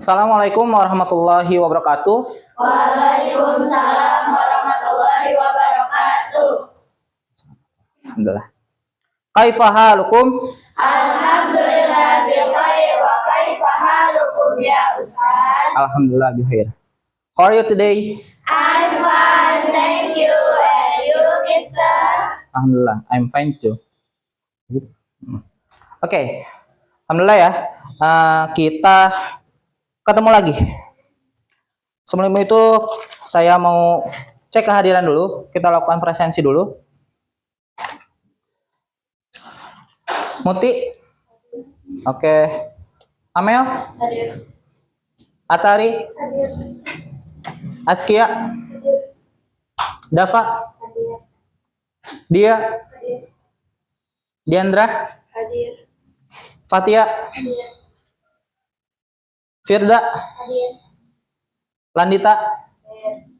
Assalamualaikum warahmatullahi wabarakatuh. Waalaikumsalam warahmatullahi wabarakatuh. Alhamdulillah. Kaifa halukum? Alhamdulillah bil khair wa kaifa halukum ya Ustaz? Alhamdulillah bikhair. How are you today? I'm fine, thank you. And you, Mister? Alhamdulillah, I'm fine too. Oke. Alhamdulillah ya. Kita ketemu lagi. Sebelum itu saya mau cek kehadiran dulu. Kita lakukan presensi dulu. Muti? Oke. Amel? Hadir. Atari? Hadir. Askia? Hadir. Dava? Hadir. Dia? Hadir. Diandra? Hadir. Fatia? Hadir. Firda? Hadir. Landita? Hadir.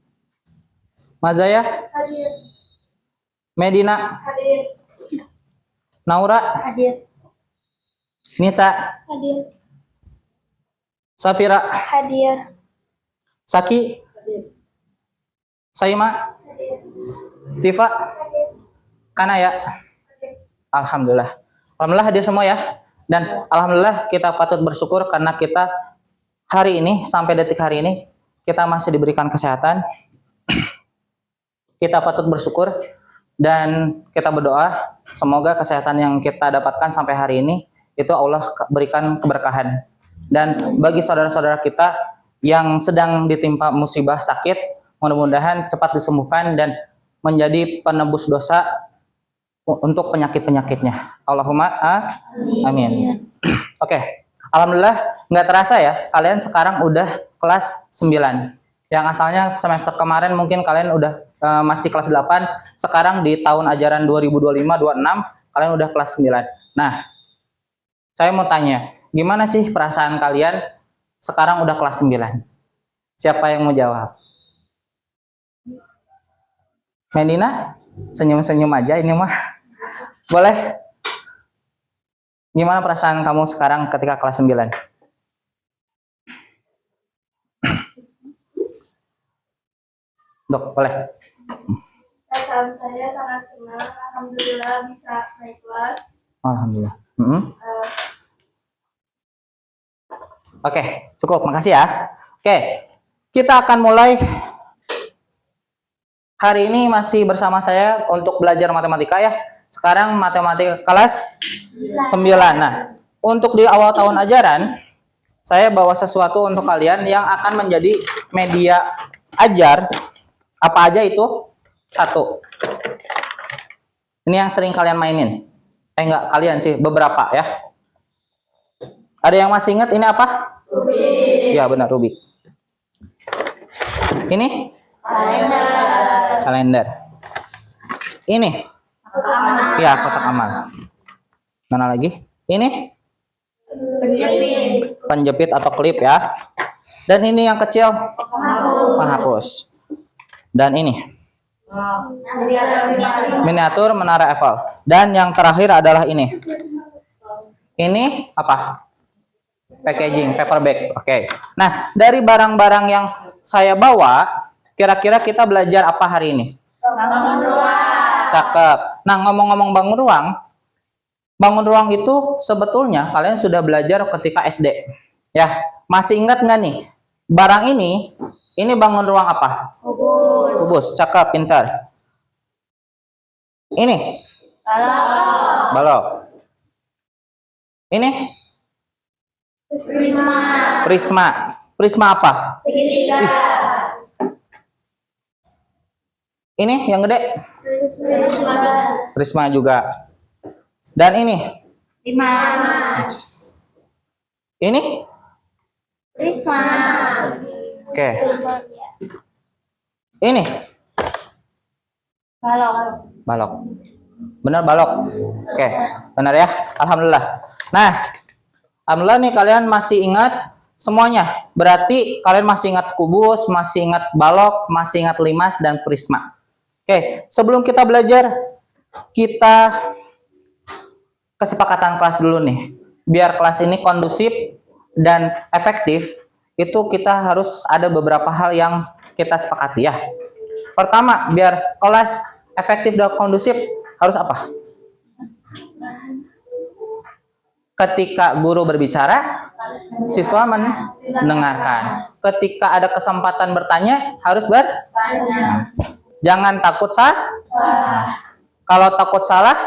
Mazaya? Hadir. Medina? Hadir. Naura? Hadir. Nisa? Hadir. Safira? Hadir. Saki? Hadir. Saima? Hadir. Tifa? Hadir. Kanaya? Alhamdulillah. Alhamdulillah hadir semua ya. Dan alhamdulillah kita patut bersyukur karena kita hari ini sampai detik hari ini kita masih diberikan kesehatan. Kita patut bersyukur dan kita berdoa semoga kesehatan yang kita dapatkan sampai hari ini itu Allah berikan keberkahan. Dan bagi saudara-saudara kita yang sedang ditimpa musibah sakit, mudah-mudahan cepat disembuhkan dan menjadi penebus dosa untuk penyakit-penyakitnya. Allahumma amin. Oke. Alhamdulillah nggak terasa ya, kalian sekarang udah kelas 9. Yang asalnya semester kemarin mungkin kalian udah masih kelas 8, sekarang di tahun ajaran 2025-26 kalian udah kelas 9. Nah, saya mau tanya, gimana sih perasaan kalian sekarang udah kelas 9? Siapa yang mau jawab? Medina? Senyum-senyum aja ini mah. Boleh? Gimana perasaan kamu sekarang ketika kelas 9? Dok, boleh? Perasaan saya sangat senang, alhamdulillah bisa naik kelas. Alhamdulillah. Oke, cukup. Makasih ya. Oke, kita akan mulai. Hari ini masih bersama saya untuk belajar matematika ya. Sekarang matematika kelas 9. Nah, untuk di awal tahun ajaran, saya bawa sesuatu untuk kalian yang akan menjadi media ajar. Apa aja itu? 1. Ini yang sering kalian mainin. Enggak kalian sih, beberapa ya. Ada yang masih ingat ini apa? Rubik. Ya, benar, Rubik. Ini? Kalender. Ini? Ya, kotak amal. Mana lagi? Ini? Penjepit. Penjepit atau klip ya. Dan ini yang kecil? Penghapus. Dan ini? Miniatur menara Eiffel. Dan yang terakhir adalah ini. Ini apa? Packaging, paper bag. Oke. Nah, dari barang-barang yang saya bawa, kira-kira kita belajar apa hari ini? Bangun ruang. Cakep. Nah, ngomong-ngomong bangun ruang itu sebetulnya kalian sudah belajar ketika SD. Ya, masih ingat nggak nih? Barang ini bangun ruang apa? Kubus. Kubus. Cakep, pintar. Ini? Balok. Balok. Ini? Prisma. Prisma. Prisma apa? Segitiga. Ini yang gede? Prisma. Prisma juga. Dan ini? Limas. Ini? Prisma. Oke. Ini? Balok. Balok. Benar balok. Oke, benar ya. Alhamdulillah. Nah, alhamdulillah nih kalian masih ingat semuanya. Berarti kalian masih ingat kubus, masih ingat balok, masih ingat limas dan prisma. Oke, sebelum kita belajar, kita kesepakatan kelas dulu nih. Biar kelas ini kondusif dan efektif, itu kita harus ada beberapa hal yang kita sepakati ya. Pertama, biar kelas efektif dan kondusif harus apa? Ketika guru berbicara, siswa mendengarkan. Ketika ada kesempatan bertanya, harus jangan takut Kalau takut salah,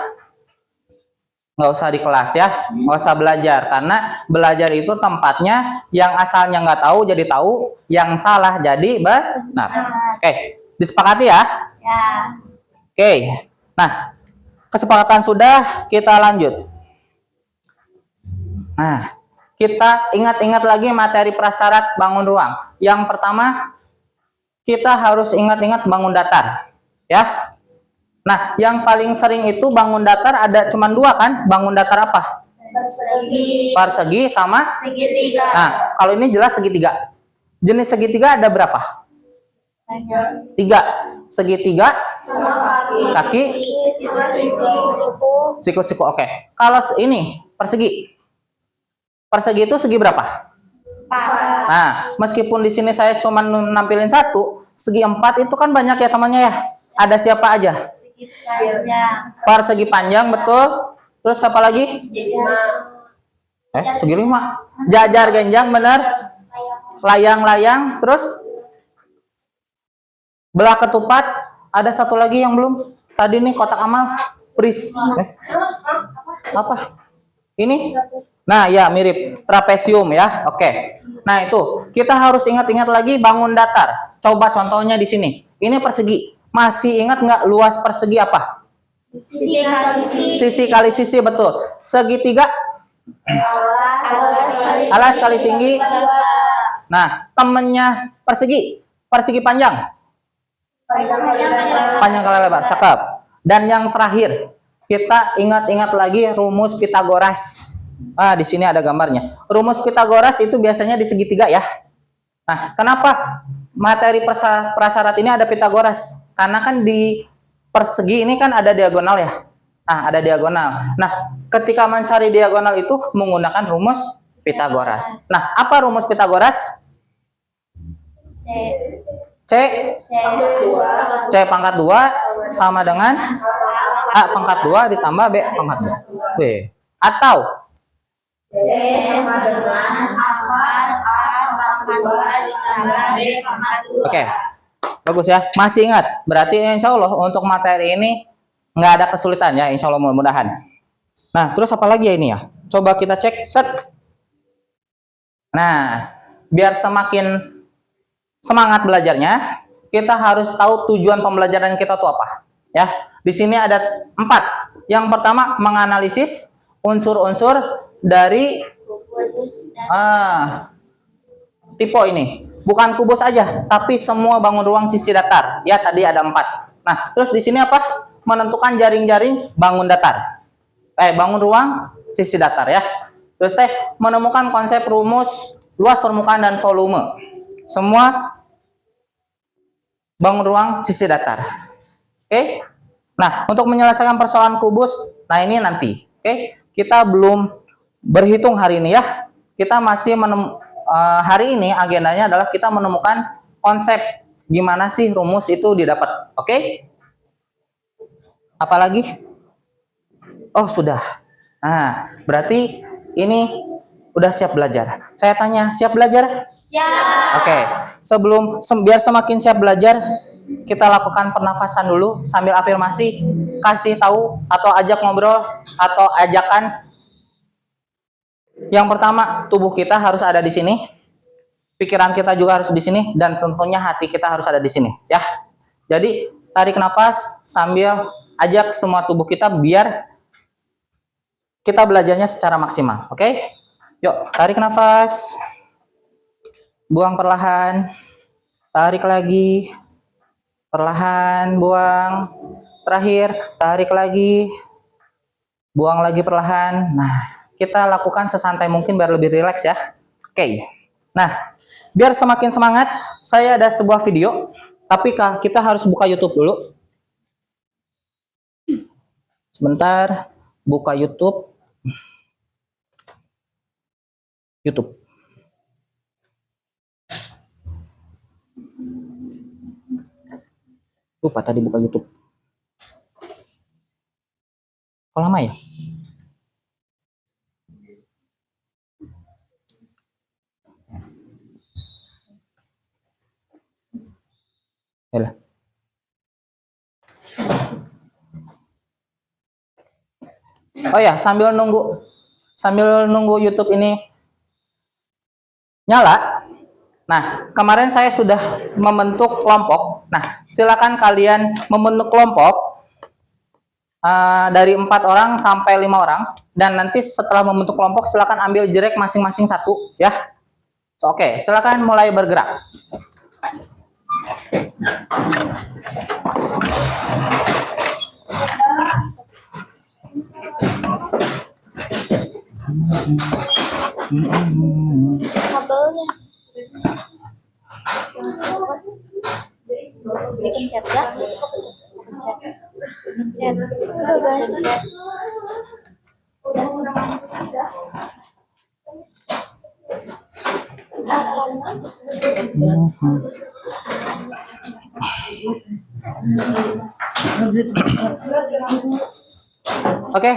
nggak usah di kelas ya, nggak usah belajar. Karena belajar itu tempatnya yang asalnya nggak tahu jadi tahu, yang salah jadi benar. Oke, disepakati ya? Ya. Oke, nah kesepakatan sudah, kita lanjut. Nah, kita ingat-ingat lagi materi prasyarat bangun ruang. Yang pertama, kita harus ingat-ingat bangun datar, ya. Nah, yang paling sering itu bangun datar ada cuma dua kan? Bangun datar apa? Persegi sama segitiga. Nah, kalau ini jelas segitiga. Jenis segitiga ada berapa? Tiga. Segitiga, kaki, siku-siku. Oke. Kalau ini persegi. Persegi itu segi berapa? Nah, meskipun di sini saya cuma nampilin satu, segi 4 itu kan banyak ya temannya ya. Ada siapa aja? Persegi panjang, betul. Terus siapa lagi? Segi 5. Jajar genjang, bener. Layang-layang, terus belah ketupat. Ada satu lagi yang belum. Tadi nih kotak amal, pris. Apa? Ini? Nah, ya mirip trapesium ya. Oke. Nah, itu kita harus ingat-ingat lagi bangun datar. Coba contohnya di sini. Ini persegi. Masih ingat nggak luas persegi apa? Sisi kali sisi, betul. Segitiga? Alas kali tinggi. Nah, temennya persegi. Persegi panjang. Panjang kali lebar. Cakep. Dan yang terakhir, kita ingat-ingat lagi rumus Pitagoras. Di sini ada gambarnya. Rumus Pitagoras itu biasanya di segitiga ya. Nah, kenapa materi prasyarat ini ada Pitagoras? Karena kan di persegi ini kan ada diagonal ya. Nah, ada diagonal. Nah, ketika mencari diagonal itu menggunakan rumus Pitagoras. Nah, apa rumus Pitagoras? C pangkat 2 sama dengan A pangkat 2 ditambah B pangkat 2. Atau C sama dengan akar A pangkat 2 ditambah B pangkat 2. Oke, bagus ya. Masih ingat? Berarti insya Allah untuk materi ini nggak ada kesulitan ya, insya Allah mudah-mudahan. Nah, terus apa lagi ya ini ya? Coba kita cek. Set. Nah, biar semakin semangat belajarnya, kita harus tahu tujuan pembelajaran kita itu apa. Ya, di sini ada 4. Yang pertama, menganalisis unsur-unsur dari tipe ini. Bukan kubus aja, tapi semua bangun ruang sisi datar. Ya, tadi ada 4. Nah, terus di sini apa? Menentukan jaring-jaring bangun datar. Bangun ruang sisi datar ya. Terus menemukan konsep rumus luas permukaan dan volume. Semua bangun ruang sisi datar. Oke? Nah, untuk menyelesaikan persoalan kubus, nah ini nanti. Oke? Kita belum berhitung hari ini ya. Kita masih hari ini agendanya adalah kita menemukan konsep gimana sih rumus itu didapat. Oke? Apalagi? Oh, sudah. Nah, berarti ini udah siap belajar. Saya tanya, siap belajar? Oke, biar semakin siap belajar, kita lakukan pernafasan dulu sambil afirmasi, kasih tahu atau ajak ngobrol atau ajakan. Yang pertama, tubuh kita harus ada di sini, pikiran kita juga harus di sini, dan tentunya hati kita harus ada di sini, ya. Jadi tarik nafas sambil ajak semua tubuh kita biar kita belajarnya secara maksimal, oke? Yuk, tarik nafas. Buang perlahan, tarik lagi, perlahan, buang, terakhir, tarik lagi, buang lagi perlahan. Nah, kita lakukan sesantai mungkin biar lebih rileks ya. Oke, nah, biar semakin semangat, saya ada sebuah video, tapi kita harus buka YouTube dulu. Sebentar, buka YouTube. Lupa tadi buka YouTube. Kok lama ya? Yalah. Oh ya, sambil nunggu YouTube ini nyala. Nah, kemarin saya sudah membentuk kelompok. Nah, silakan kalian membentuk kelompok dari 4 orang sampai 5 orang. Dan nanti setelah membentuk kelompok, silakan ambil jerek masing-masing satu, ya. Oke, silakan mulai bergerak. Kabelnya. Dipencet ya? Pencet. Udah guys. Oke,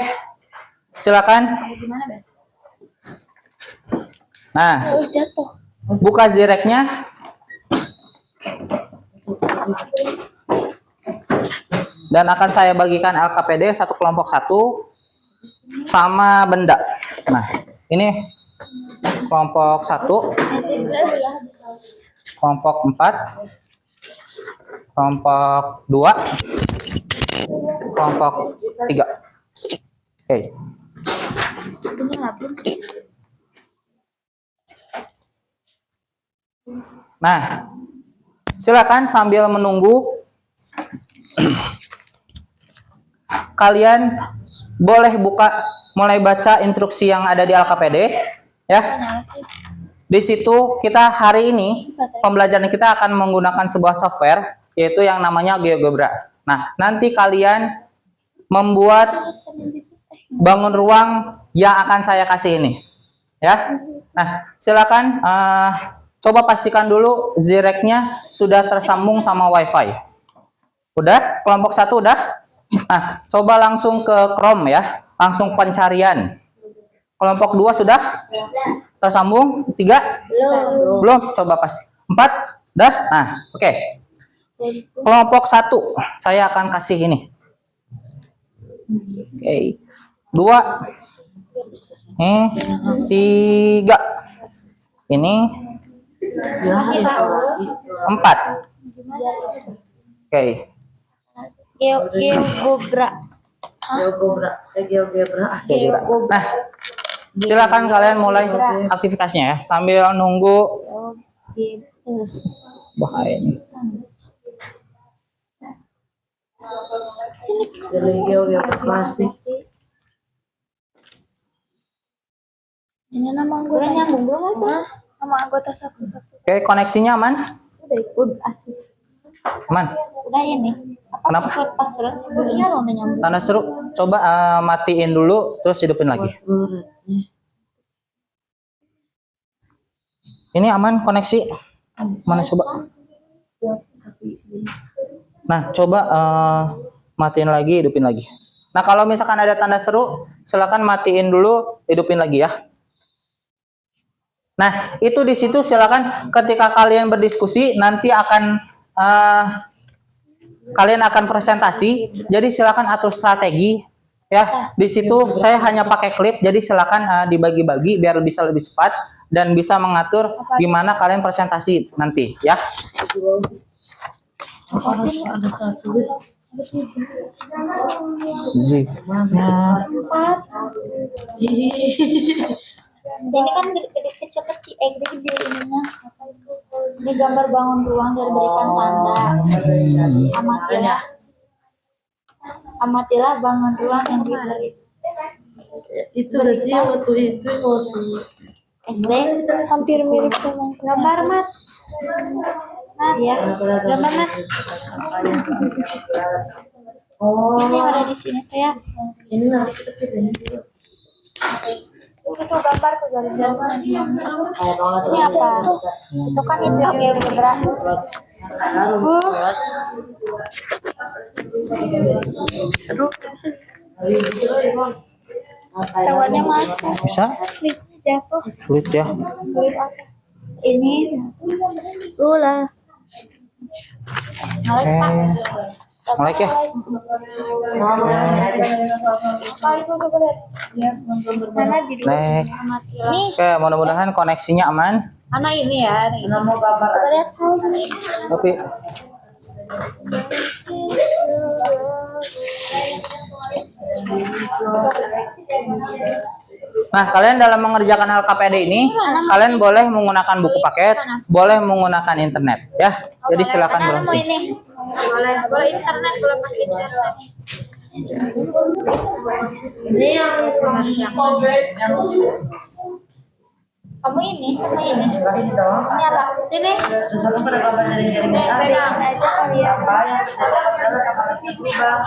silakan. Gimana, Bes? Nah, Harus jatuh. buka zireknya. Dan akan saya bagikan LKPD satu kelompok satu sama benda. Nah, ini kelompok 1, kelompok 4, kelompok 2, kelompok 3. Oke. Ini nggak belum sih. Nah, silakan sambil menunggu kalian boleh mulai baca instruksi yang ada di LKPD ya. Nyala sih. Di situ kita hari ini pembelajaran kita akan menggunakan sebuah software yaitu yang namanya GeoGebra. Nah, nanti kalian membuat bangun ruang yang akan saya kasih ini. Ya. Nah, silakan coba pastikan dulu zireknya sudah tersambung sama WiFi. Udah? Kelompok 1 udah? Nah, coba langsung ke Chrome ya. Langsung pencarian. Kelompok 2 sudah? Tersambung? 3? Belum? Coba pasti. 4? Udah? Nah, oke. Kelompok 1 saya akan kasih ini. Oke. 2. 3. Ini 4. Oke. GeoGebra. Nah, silakan kalian mulai aktivitasnya ya sambil nunggu bahaya ini. Ini nama anggota nyambung belum ada? Nama anggota satu-satu. Oke, koneksinya aman? Udah asis. Aman. Udah ini. Kenapa? Password sebenarnya lo udah nyambung. Tanda seru. Coba matiin dulu terus hidupin lagi. Ini aman koneksi? Mana coba? Nah, coba matiin lagi, hidupin lagi. Nah, kalau misalkan ada tanda seru, silakan matiin dulu, hidupin lagi ya. Nah, itu di situ silakan ketika kalian berdiskusi nanti akan kalian akan presentasi. Jadi silakan atur strategi ya. Di situ saya hanya pakai klip, jadi silakan dibagi-bagi biar bisa lebih cepat dan bisa mengatur gimana kalian presentasi nanti ya. Ini kan kecil-kecil, gede-gede ininya. Ini gambar bangun ruang dari berikan tanda. Amatilah bangun ruang yang diberi. Itu sih waktu SD hampir mirip sama gambar mat. Ya, gambar mat. Ini yang ada di sini kayak. ini harus kita pilih. Itu gambar tuh dari gambar. Ini apa? Itu kan itu GeoGebra. Aduh. Hewannya masuk. Bisa? Jatuh. Sulit ya. Ini lula. Oke. Melek ya. Lek. Nih, Oke, mudah-mudahan koneksinya aman. anak ini ya. Ini. Coba lihat. Tapi nah, kalian dalam mengerjakan LKPD ini, kalian boleh menggunakan buku paket, boleh menggunakan internet, ya. Jadi silakan Anak mau berfungsi. ini. Boleh, boleh internet, boleh pakai internet. Ini yang Kamu ini sama ini. ini dong. Ini apa? Sini. Sesuatu pada kabar dari Nih, pegang aja kalian. apa yang adalah apa ini bang?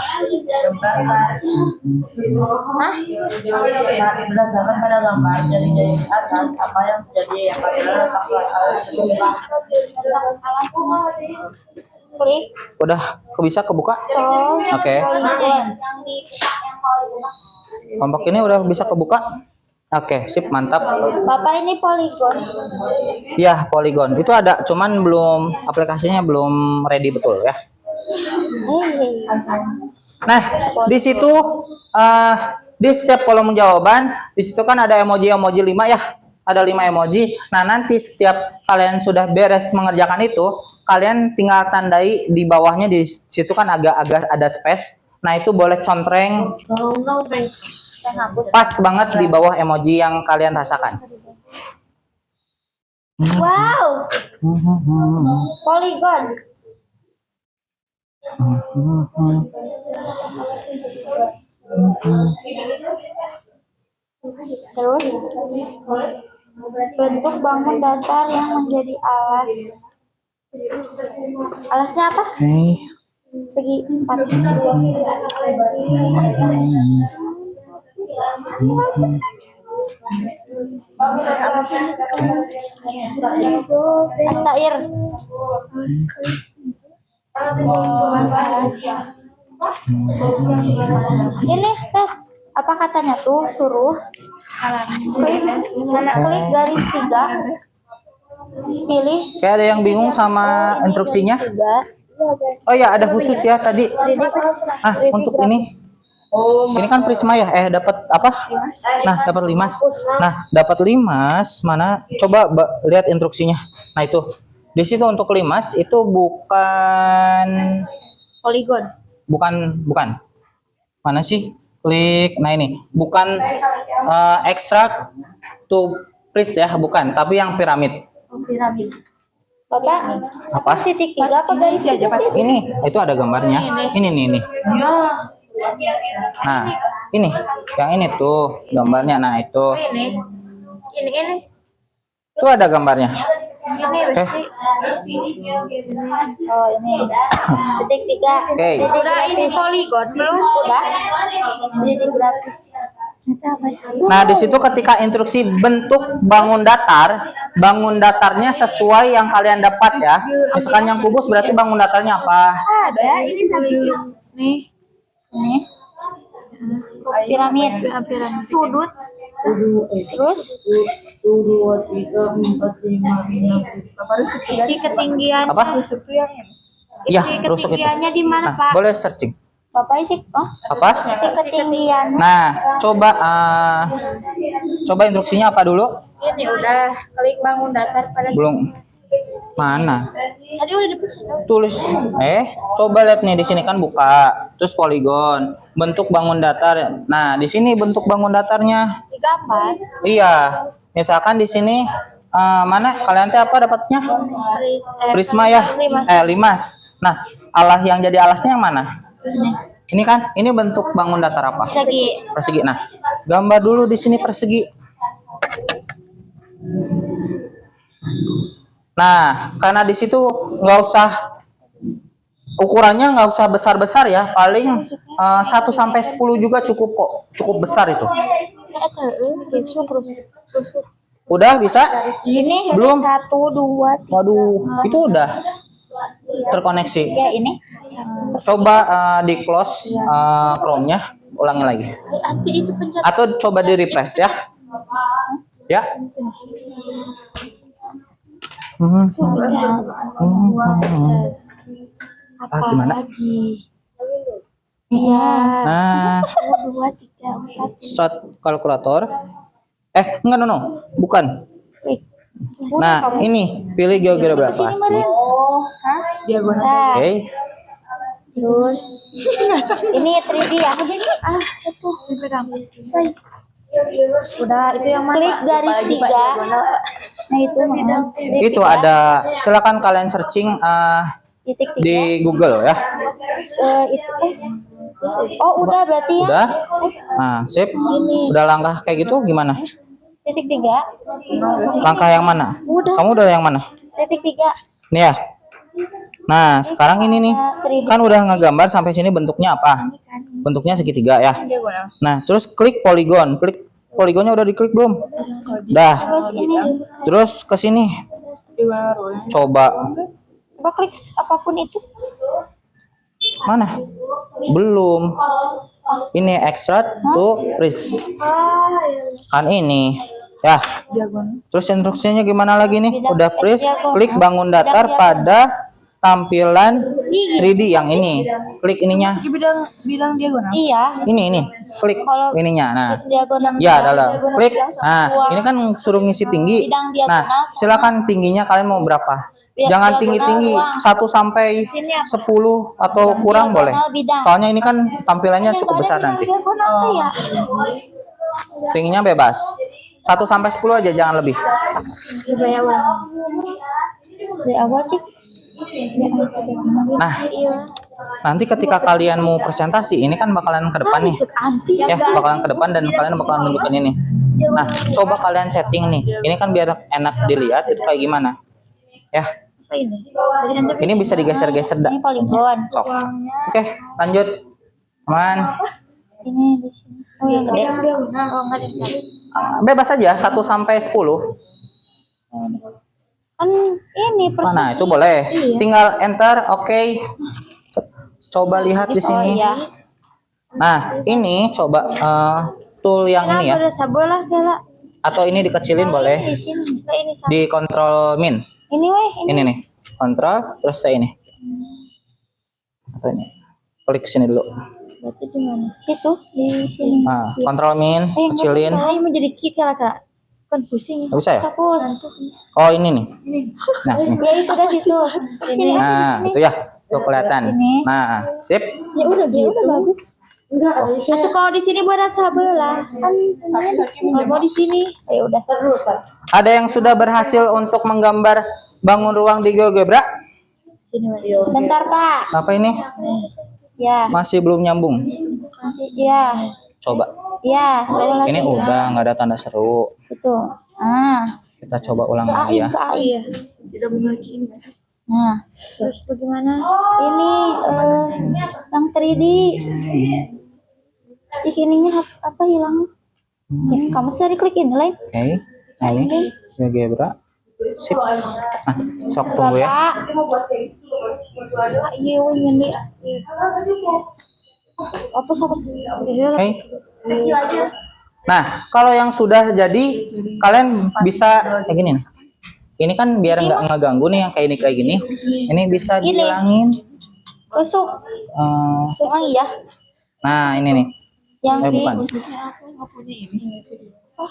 Gambar. Hah? Berdasarkan pada gambar dari atas apa yang terjadi yang adalah Klik. Udah bisa kebuka? Oh. Oke. Kelompok ini udah bisa kebuka? Oke, sip, mantap. Bapak ini poligon. Ya, Polygon. Itu ada, cuman belum aplikasinya belum ready betul ya. Nah, di situ di setiap kolom jawaban, di situ kan ada emoji-emoji 5 ya. Ada 5 emoji. Nah, nanti setiap kalian sudah beres mengerjakan itu, kalian tinggal tandai di bawahnya, di situ kan agak-agak ada space. Nah, itu boleh contreng pas banget di bawah emoji yang kalian rasakan. Wow. Poligon. Terus bentuk bangun datar yang menjadi alas. Alasnya apa? Oke. Segi 4. Astair. Ini apa katanya tuh suruh klik garis 3, pilih Kayak ada yang bingung sama instruksinya? 3. Oh ya, ada khusus ya tadi. Untuk ini. Ini kan Prisma ya? Dapat apa? Nah, dapat limas. Nah, dapat limas mana? Coba lihat instruksinya. Nah, itu. Di situ untuk limas itu bukan poligon. bukan. Mana sih? Klik. Nah, ini. Bukan extract to prism ya, bukan, tapi yang piramid. Piramid. Bapak, Apa? titik 3 apa garis 3 sih? Ini, itu ada gambarnya. Ini nih. Nah, ini, yang ini tuh gambarnya. Nah, itu. Ini. Tuh ada gambarnya. Ini Oke. berarti. Oh, ini. Titik 3. Oke. Udah ini poligon belum? Udah. Jadi gratis. Nah, di situ ketika instruksi bentuk bangun datarnya sesuai yang kalian dapat ya. Misalkan yang kubus berarti bangun datarnya apa? Ada ini nih. Ini. Piramid. Sudut. Terus isi ketinggian. Apa? Iya, rusuk itu. Ketinggiannya di mana, Nah, Pak? boleh searching. Bapak isi Apa? isi ketinggian. Nah, coba instruksinya apa dulu? Ini udah klik bangun datar pada Belum. Mana? tadi udah dipecah. Tulis. Coba lihat nih di sini kan buka. Terus poligon, bentuk bangun datar. Nah, di sini bentuk bangun datarnya. Di gambar. Iya. Misalkan di sini mana kalian teh apa dapatnya? Prisma ya? Limas. Nah, alas yang jadi alasnya yang mana? Ini kan, ini bentuk bangun datar apa? Persegi. Persegi. Nah, gambar dulu di sini persegi. Nah, karena di situ nggak usah ukurannya nggak usah besar-besar ya, paling 1 sampai 10 juga cukup kok, cukup besar itu. Rusuk. Udah bisa? Ini Belum? 1, 2, 3. Waduh, itu udah. terkoneksi. Ya ini. Coba di close Chrome-nya, ulangi lagi. Nanti itu pencet. Atau coba di refresh ya. Ya. Apa Gimana? lagi? Iya. Nah, 2, 3, 4. start kalkulator. Enggak, no, bukan. Klik. Nah, ini pilih GeoGebra Classic. Diagonal. Oke. Terus ini 3D ya. Itu dipegang. Say. Udah, itu yang mana? Klik garis 3. Nah, itu mana? Itu ada, silakan kalian searching titik 3. di Google ya. Oh, udah berarti ya. Udah. Nah, sip. Gini. Udah langkah kayak gitu gimana? Titik 3. Langkah yang mana? Udah. Kamu udah yang mana? Titik 3. Nih ya. Nah, sekarang ini nih. Kan udah ngegambar sampai sini bentuknya apa? Bentuknya segitiga ya. Diagonal. Nah, terus klik poligon. Klik poligonnya udah diklik belum? Dah. Terus ini. Terus ke sini. Diagonal. Coba. Coba klik apapun itu. Mana? Belum. Ini extract to press. Kan ini. Ya. Diagonal. Terus instruksinya gimana lagi nih? Udah press, klik bangun datar pada tampilan 3D yang ini. Klik ininya. Bilang diagonal. Iya. Ini. Klik ininya. Nah. Diagonal. Ya, dalam. Klik. Nah, ini kan suruh ngisi tinggi. Nah, silakan tingginya kalian mau berapa? Jangan tinggi-tinggi, 1 sampai 10 atau kurang boleh. Soalnya ini kan tampilannya cukup besar nanti. Diagonal ya. Tingginya bebas. 1 sampai 10 aja, jangan lebih. Coba ya ulang. Dari awal cik. Nah, nanti ketika kalian mau presentasi, ini kan bakalan ke depan nih. Ya, bakalan ke depan dan kalian bakalan nunjukin ini. Nah, coba kalian setting nih. Ini kan biar enak dilihat itu kayak gimana. Ya. Apa ini? Tadi kan Ini bisa digeser-geser dah. ini poligon. Sok. Oke, lanjut. Aman. Ini di sini. Oh, yang gede. Oh, enggak deh. Bebas aja 1 sampai 10. Kan ini persegi. Mana itu boleh. Iya. Tinggal enter, oke. Coba lihat di Oh sini. iya. Nah, ini coba tool yang ini ya. Udah sabolah kela. Atau ini dikecilin boleh. Di sini. Nah, ini sama. Di kontrol min. Ini weh, ini. Ini nih. Kontrol terus ke ini. Atau ini. Klik sini dulu. Berarti di mana? Itu di sini. Nah, kontrol min, kecilin. Ini menjadi kick ya, Kak. Kan pusing. Nggak bisa ya? Hapus. Oh, ini nih. Nah, ini. Ya itu udah situ. Sini. Nah, itu ya. Tuh kelihatan. Ini. Nah, sip. Ya udah bagus. Enggak, atau kalau di sini buat sebelah kan kalau mau di sini ya udah. Ada yang sudah berhasil untuk menggambar bangun ruang di GeoGebra? Sini, bentar Pak. Apa ini? Ya. Masih belum nyambung. Ya. Coba. Ya. Ini udah nggak ada tanda seru. Itu. Ah. Kita coba ulang Ke lagi AI, ya. ke AI. Tidak memiliki ini nggak sih? Nah, terus bagaimana? Ini yang 3D. Di sininya apa hilangnya? Ya, kamu tadi klik ini lain. Oke. Nah, ini GeoGebra. Sip. Nah, sok tunggu ya. Iya, nyandi. Hapus. Oke. Nah, kalau yang sudah jadi, kalian bisa kayak gini nih. Ini kan biar nggak ngeganggu nih yang kayak gini. Ini bisa dihilangin. Rusuk. Emang iya? Nah, ini nih. Yang di Bukan.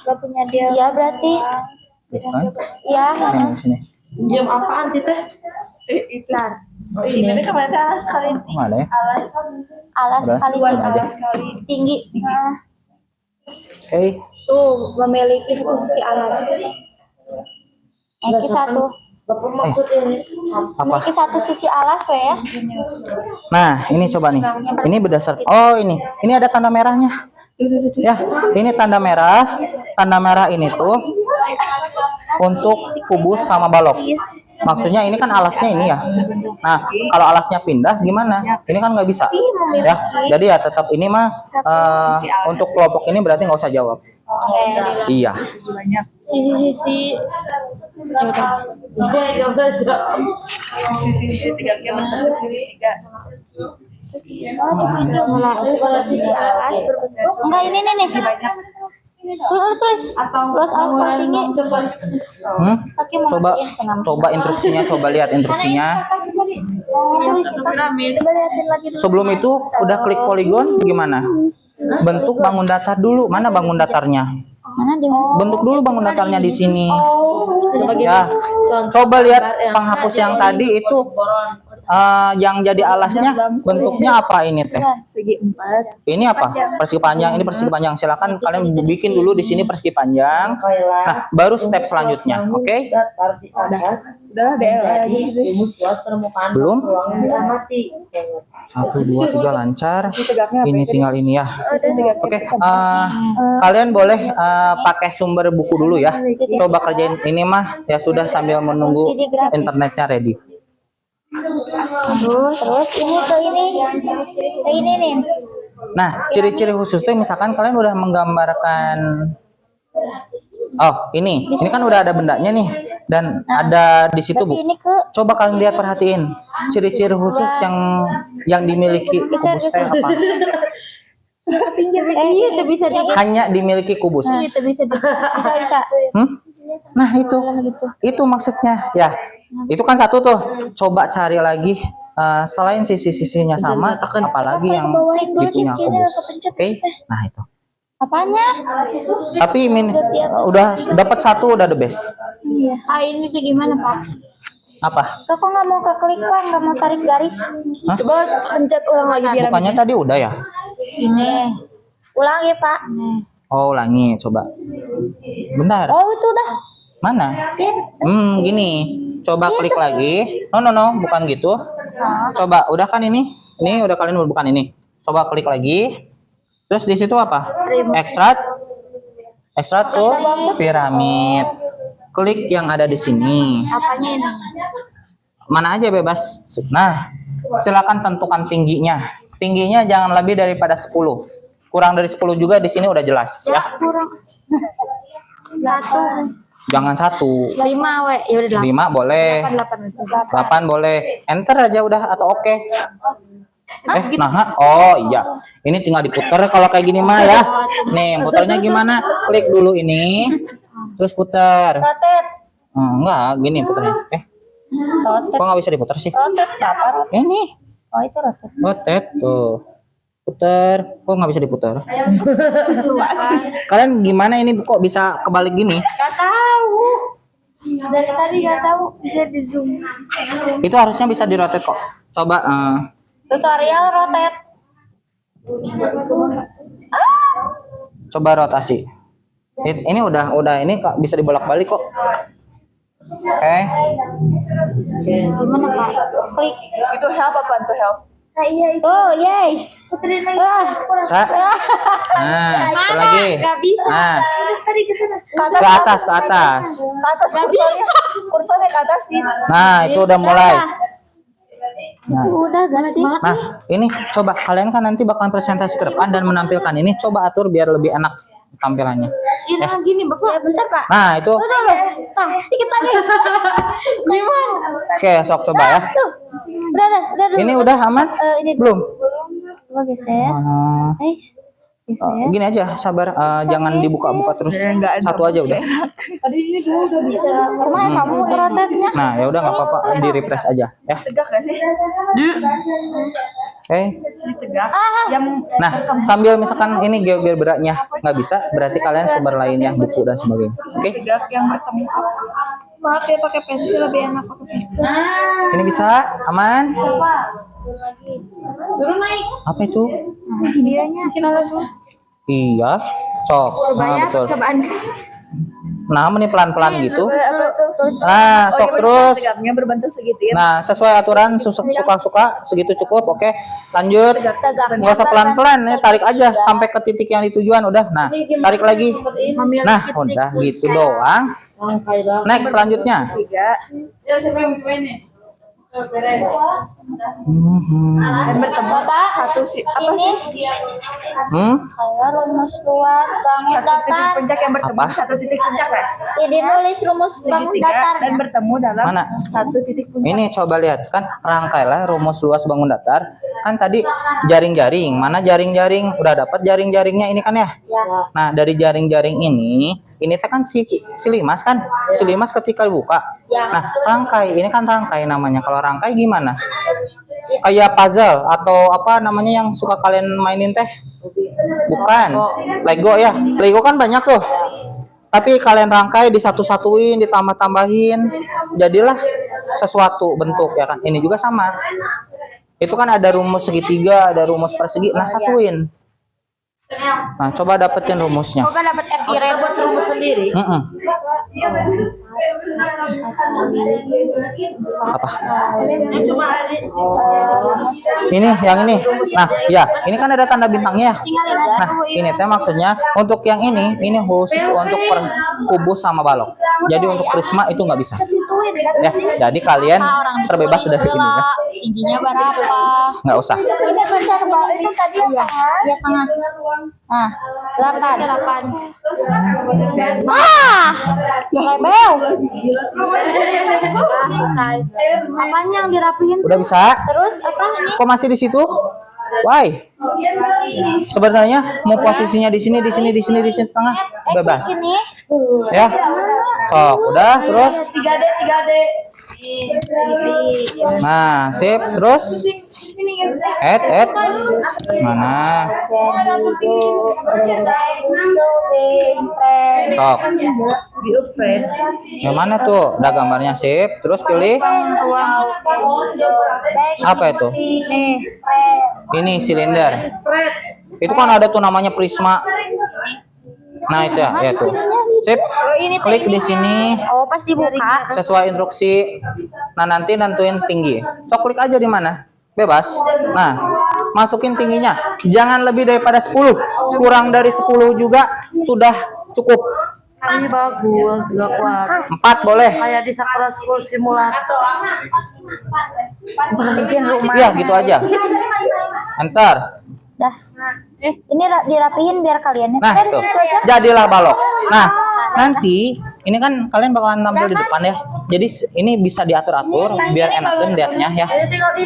Gak punya dia. Iya berarti. Bukan. Iya. Ini di sini. Diam apaan sih teh? Itu. Oh ini nanti kemarin alas kali. Oh, nggak ada ya? Alas Udah, kali buat aja. Sekali. tinggi. Nah, Oke. tuh memiliki fungsi alas. Memiliki satu. Apa? Memiliki satu sisi alas we ya. Nah, ini coba nih. Ini berdasar. Oh, ini. Ini ada tanda merahnya. Ya, ini tanda merah. Tanda merah ini tuh untuk kubus sama balok. Maksudnya ini kan alasnya ini ya. Nah, kalau alasnya pindah gimana? Ini kan nggak bisa. Ya, jadi ya tetap ini mah untuk kelompok ini berarti nggak usah jawab. Iya. Sisi-sisi. Ya udah. Enggak usah jawab. Sisi tegaknya berbentuk segitiga. Kalau sisi alas berbentuk. Enggak ini nih. Tulis. Luas alas paling tinggi. Saking mau Coba ngertiin senam. coba instruksinya, coba lihat instruksinya. Piramid. Coba liatin lagi dulu. Sebelum itu udah klik poligon gimana? Bentuk bangun datar dulu. Mana bangun datarnya? Mana di mana? Bentuk dulu bangun datarnya di sini. Coba gini. Ya. Contoh Coba lihat gambar yang penghapus yang jadi tadi itu yang jadi alasnya bentuknya apa ini teh? Segi 4. Ini apa? Persegi panjang. Ini persegi panjang. Silakan kalian bikin dulu di sini persegi panjang. Nah, baru step selanjutnya. Oke? Datar di atas. Udahlah DL lagi sih. Rumus luas permukaan Belum? ruangan diamati. 1, 2, 3 lancar. Tegaknya Ini tinggal ini ya. tegaknya. Oke, kalian boleh pakai sumber buku dulu ya. Coba kerjain ini mah ya sudah sambil menunggu internetnya ready. Terus ini ke ini. Ke ini nih. Nah, ciri-ciri khusus tuh misalkan kalian udah menggambarkan. Oh, ini kan udah ada bendanya nih dan ada di situ bu. Berarti ini ke Coba kalian lihat perhatiin ciri-ciri khusus yang dimiliki kubus teh apa? iya itu bisa di Hanya dimiliki kubus. itu bisa bisa. Nah itu maksudnya ya. Itu kan satu tuh. Coba cari lagi selain sisi-sisinya sama, apalagi yang punya kubus. Oke, nah itu. Apanya? Tapi udah dapat satu udah the best. Iya. Ini sih gimana Pak? Apa? Kakak nggak mau ke klik Pak, nggak mau tarik garis. Hah? Coba pencet ulang lagi biar Bukannya tadi udah ya? Ini. Ulangi Pak. Nih. Oh ulangi, coba. Bentar. Oh itu udah. Mana? Iya. Gini. Coba klik lagi. No, bukan gitu. Coba, udah kan ini? Ini udah kalian bukan ini. Coba klik lagi. Terus di situ apa? Ekstrak tuh piramid. Klik yang ada di sini. Apanya ini? Mana aja bebas. Nah, silakan tentukan tingginya. Tingginya jangan lebih daripada 10. Kurang dari 10 juga di sini udah jelas ya. Kurang. 1. Jangan 1. 5 we. Ya udah 5 boleh. 8 boleh. Enter aja udah atau oke. Oh iya. Ini tinggal diputar kalau kayak gini mah ya. Nih, putarnya gimana? Klik dulu ini. Terus putar. Rotet. Enggak, gini putarnya. Rotet. Kok nggak bisa diputar sih? Rotet apa rotet? Ini. Oh itu rotet. Rotet tuh. Putar. Kok nggak bisa diputar? Kalian gimana ini kok bisa kebalik gini? Gak tahu. Dari tadi gak tahu bisa di zoom. Itu harusnya bisa dirotet kok. Coba Tutorial rotet. coba rotasi. Ini udah ini kok bisa dibolak-balik kok. Oke. Gimana Pak? Klik. itu help apa tuh help? Oh yes. Puterin lagi. Nah, itu lagi. Gak bisa. Nah, Tadi ke sana. ke atas. Ke atas kursornya ke atas sih. Nah, itu udah mulai. Nah, Udah gak sih? ini coba kalian kan nanti bakalan presentasi ke depan dan menampilkan ini, coba atur biar lebih enak tampilannya. Ini gini Bapak. Ya bentar Pak. Nah, itu Dikit lagi. Gimana? oke, sok coba ya. Udah. Ini udah aman? Ini Belum? Coba geser. Nah, Guys. Geser. gini aja, sabar, jangan dibuka-buka terus. Satu aja udah. Kemana kamu rotetnya? Nah, ya udah nggak apa-apa, di refresh aja ya. Tegak gak sih? Oke. Tegak. Yang Nah, sambil misalkan ini gear beratnya nggak bisa, berarti kalian sumber lainnya, buku dan sebagainya. Oke. tegak yang bertemu. Maaf ya pakai pensil lebih enak pakai pensil. Ini bisa? Aman? Turun naik. Apa itu? Videonya. Iya, sok. Coba Nah, ya, betul. cobaan. Nah, ini pelan-pelan gitu. Tulis. Nah, sok terus. Tegaknya berbentuk segitiga. Nah, sesuai aturan suka-suka segitu cukup. Oke, lanjut. Tegak. Nggak usah pelan-pelan, nih tarik aja sampai ke titik yang ditujuan. Udah, nah tarik lagi. Ngambil Nah, dikit-dikit. udah gitu doang. Next selanjutnya. Tiga. Dan bertemu satu apa sih? Kalau rumus luas bangun Satu titik datar. puncak yang bertemu Apa? satu titik puncak ya? Ini nulis rumus bangun Segitiga datar. dan bertemu dalam Mana? satu titik puncak. Ini coba lihat kan, rangkailah rumus luas bangun datar. Kan tadi jaring-jaring, mana jaring-jaring? Udah dapat jaring-jaringnya ini kan ya? Nah, dari jaring-jaring ini teh kan si limas kan? Si limas ketika dibuka. Nah, rangkai, ini kan rangkai namanya. Kalau rangkai gimana? Kayak puzzle atau apa namanya yang suka kalian mainin teh? Bukan. Lego ya. Lego kan banyak tuh. Tapi kalian rangkai disatu-satuin, ditambah-tambahin, jadilah sesuatu bentuk ya kan. Ini juga sama. Itu kan ada rumus segitiga, ada rumus persegi. Nah, satuin. Nah, coba dapetin rumusnya. Semoga dapat Kita buat rumus sendiri. Mm-mm. Apa? Ini cuma ada Ini yang ini. Nah, ya, ini kan ada tanda bintangnya ya. Nah, ini teh maksudnya untuk yang ini khusus untuk kubus sama balok. Jadi untuk prisma itu nggak bisa. Ya, jadi kalian terbebas dari ini ya. Tingginya berapa? Nggak usah. Pencet itu tadi ya tengah. Nah, 8. Ah, rebel. Selesai. Apanya yang dirapihin? Udah bisa? Terus apa ini? Kok masih di situ? Why? Sebenarnya mau posisinya di sini tengah bebas. Ini. Ya. Sok, udah terus. 3D. Nah, sip, terus add mana? Sok. Build friend. Yang mana tuh? Udah gambarnya sip, terus pilih apa itu? Ini silinder. Fred. Itu kan ada tuh namanya prisma. Nah, itu ya tuh. Sip. Klik di sini Oh, pas dibuka. sesuai instruksi. Nah, nanti nentuin tinggi. Sok klik aja di mana? Bebas. Nah, masukin tingginya. Jangan lebih daripada 10. Kurang dari 10 juga sudah cukup. Ini bagus, gak kuat. 4 boleh. Kayak di Sakura School Simulator. Bikin rumah. Iya, gitu aja. Enter. Dah. Ini dirapihin biar kalian. Nah, Dari tuh. situ aja. Jadilah balok. Nah, nanti ini kan kalian bakalan tampil di depan ya. Jadi ini bisa diatur-atur biar enak lihatnya ya.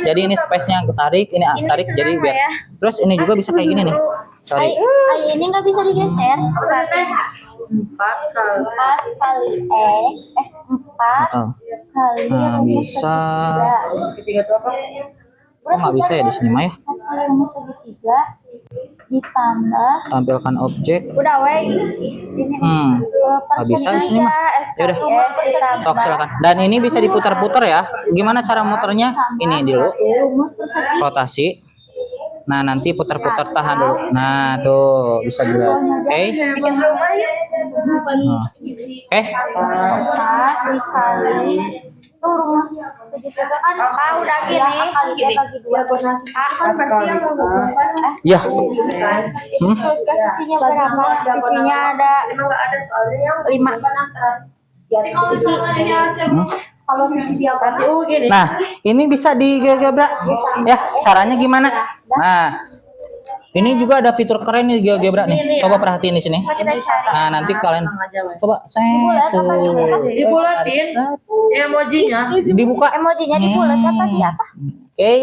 Jadi ini space-nya tarik, ini tarik jadi biar. Terus ini juga bisa kayak gini nih. Sorry. Ini nggak bisa digeser. 4 kali. 4 kali 4 Oh. kali Nah, rumus bisa. segitiga. Ketiga itu apa? Kok nggak bisa ya di sini mah ya? 4 kali rumus segitiga ditambah. Tampilkan objek. Udah, wey. Ini Nggak bisa di sini mah. Ya udah. Sok silakan. Dan ini bisa diputar-putar ya. Gimana cara muternya? Ini dulu. rumus persegi. Rotasi. Nah, nanti putar-putar tahan dulu. Nah, tuh bisa juga. Oke. Bikin rumah ya. Oke. 4 dikali tuh rumus segitiga kan udah gini bagi 2 kan berarti yang menghubungkan Ya. terus ke sisinya berapa? Sisinya ada Emang gak ada soalnya yang 5 sisi. Kalau sisi dia berarti gini. Nah, ini bisa digebrak. Ya, caranya gimana? Nah, ini juga ada fitur keren nih GeoGebra nih. Coba perhatiin di sini. kita cari. Nah, nanti kalian coba Dibulatin si emojinya. dibuka. Emojinya dibulat apa di apa? Oke.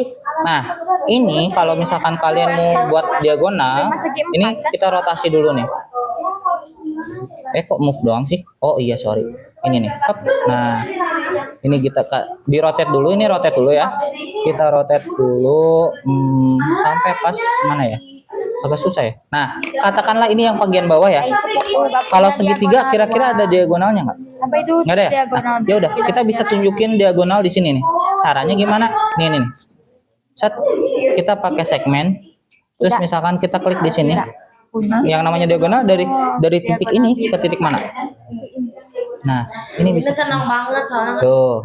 Nah, ini kalau misalkan kalian mau buat diagonal, ini kita rotasi dulu nih. Kok move doang sih? Oh iya, sorry. Ini nih. Hop. Nah, ini kita di rotate dulu. Ini rotate dulu ya. Kita rotate dulu sampai pas mana ya? Agak susah ya. Nah, katakanlah ini yang bagian bawah ya. Kalau segitiga kira-kira ada diagonalnya nggak? Apa itu Nggak ada ya? diagonal? Nah, ya udah, kita bisa tunjukin diagonal di sini nih. Caranya gimana? Nih. Set, kita pakai segmen. Terus misalkan kita klik di sini. Yang namanya diagonal dari titik ini ke titik mana? Nah, ini bisa. Ini senang banget soalnya. Tuh,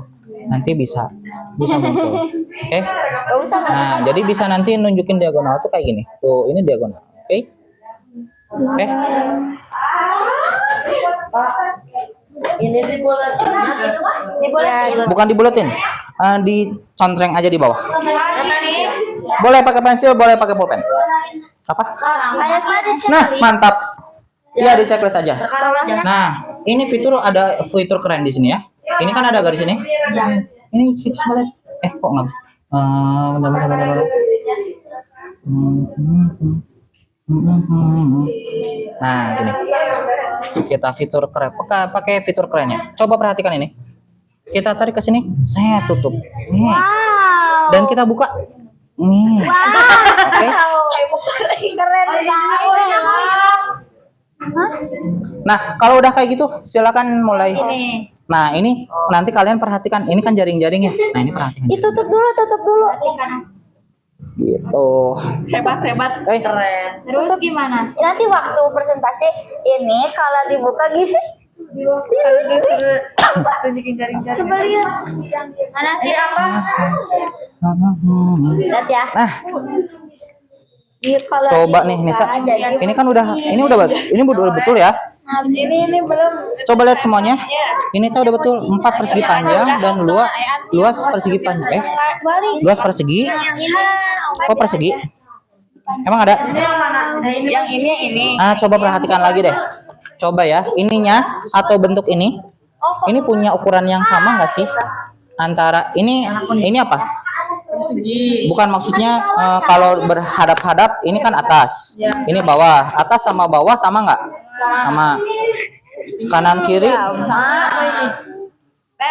nanti bisa muncul. Oke? Gak usah. Nah, jadi bisa nanti nunjukin diagonal tuh kayak gini. Tuh, ini diagonal. Oke? Oke? Ini dibulatin. Dibulat. Bukan dibulatin. dicontreng aja di bawah. Boleh pakai pensil, boleh pakai pulpen. Apa? Kayak gini Nah, mantap. Ya, di checklist aja. Sekarang aja. Nah, ini ada fitur keren di sini ya. Ini kan ada garis ini. Ini kita coba lihat. Kok nggak bisa? Bentar. Nah, gini. Kita fitur keren. Pakai fitur kerennya. Coba perhatikan ini. Kita tarik ke sini, saya tutup. Nih. wow. Dan kita buka. Nih. Oke. Keren banget. Nah, kalau udah kayak gitu, silakan mulai. Nah, ini nanti kalian perhatikan. Ini kan jaring-jaringnya. Nah, ini perhatikan. Tutup dulu. Gitu. Hebat. Keren. Terus gimana? Nanti waktu presentasi ini kalau dibuka gini. Tunjukin jaring-jaring. Coba lihat. Mana sih apa? Lihat ya. Nah, Kalau coba nih dibuka, Nisa. jadi- Ini kan udah betul ya. Ini belum. Coba lihat semuanya. Ini tuh udah betul 4 persegi panjang dan luas persegi panjang. Luas persegi. Kok persegi? Emang ada? Yang ini. Coba perhatikan lagi deh. Coba ya, ininya atau bentuk ini punya ukuran yang sama nggak sih? Antara ini apa? Persegi. Bukan maksudnya kalau berhadap-hadap ini kan atas, ini bawah. Atas sama bawah sama nggak? Sama. Kanan kiri,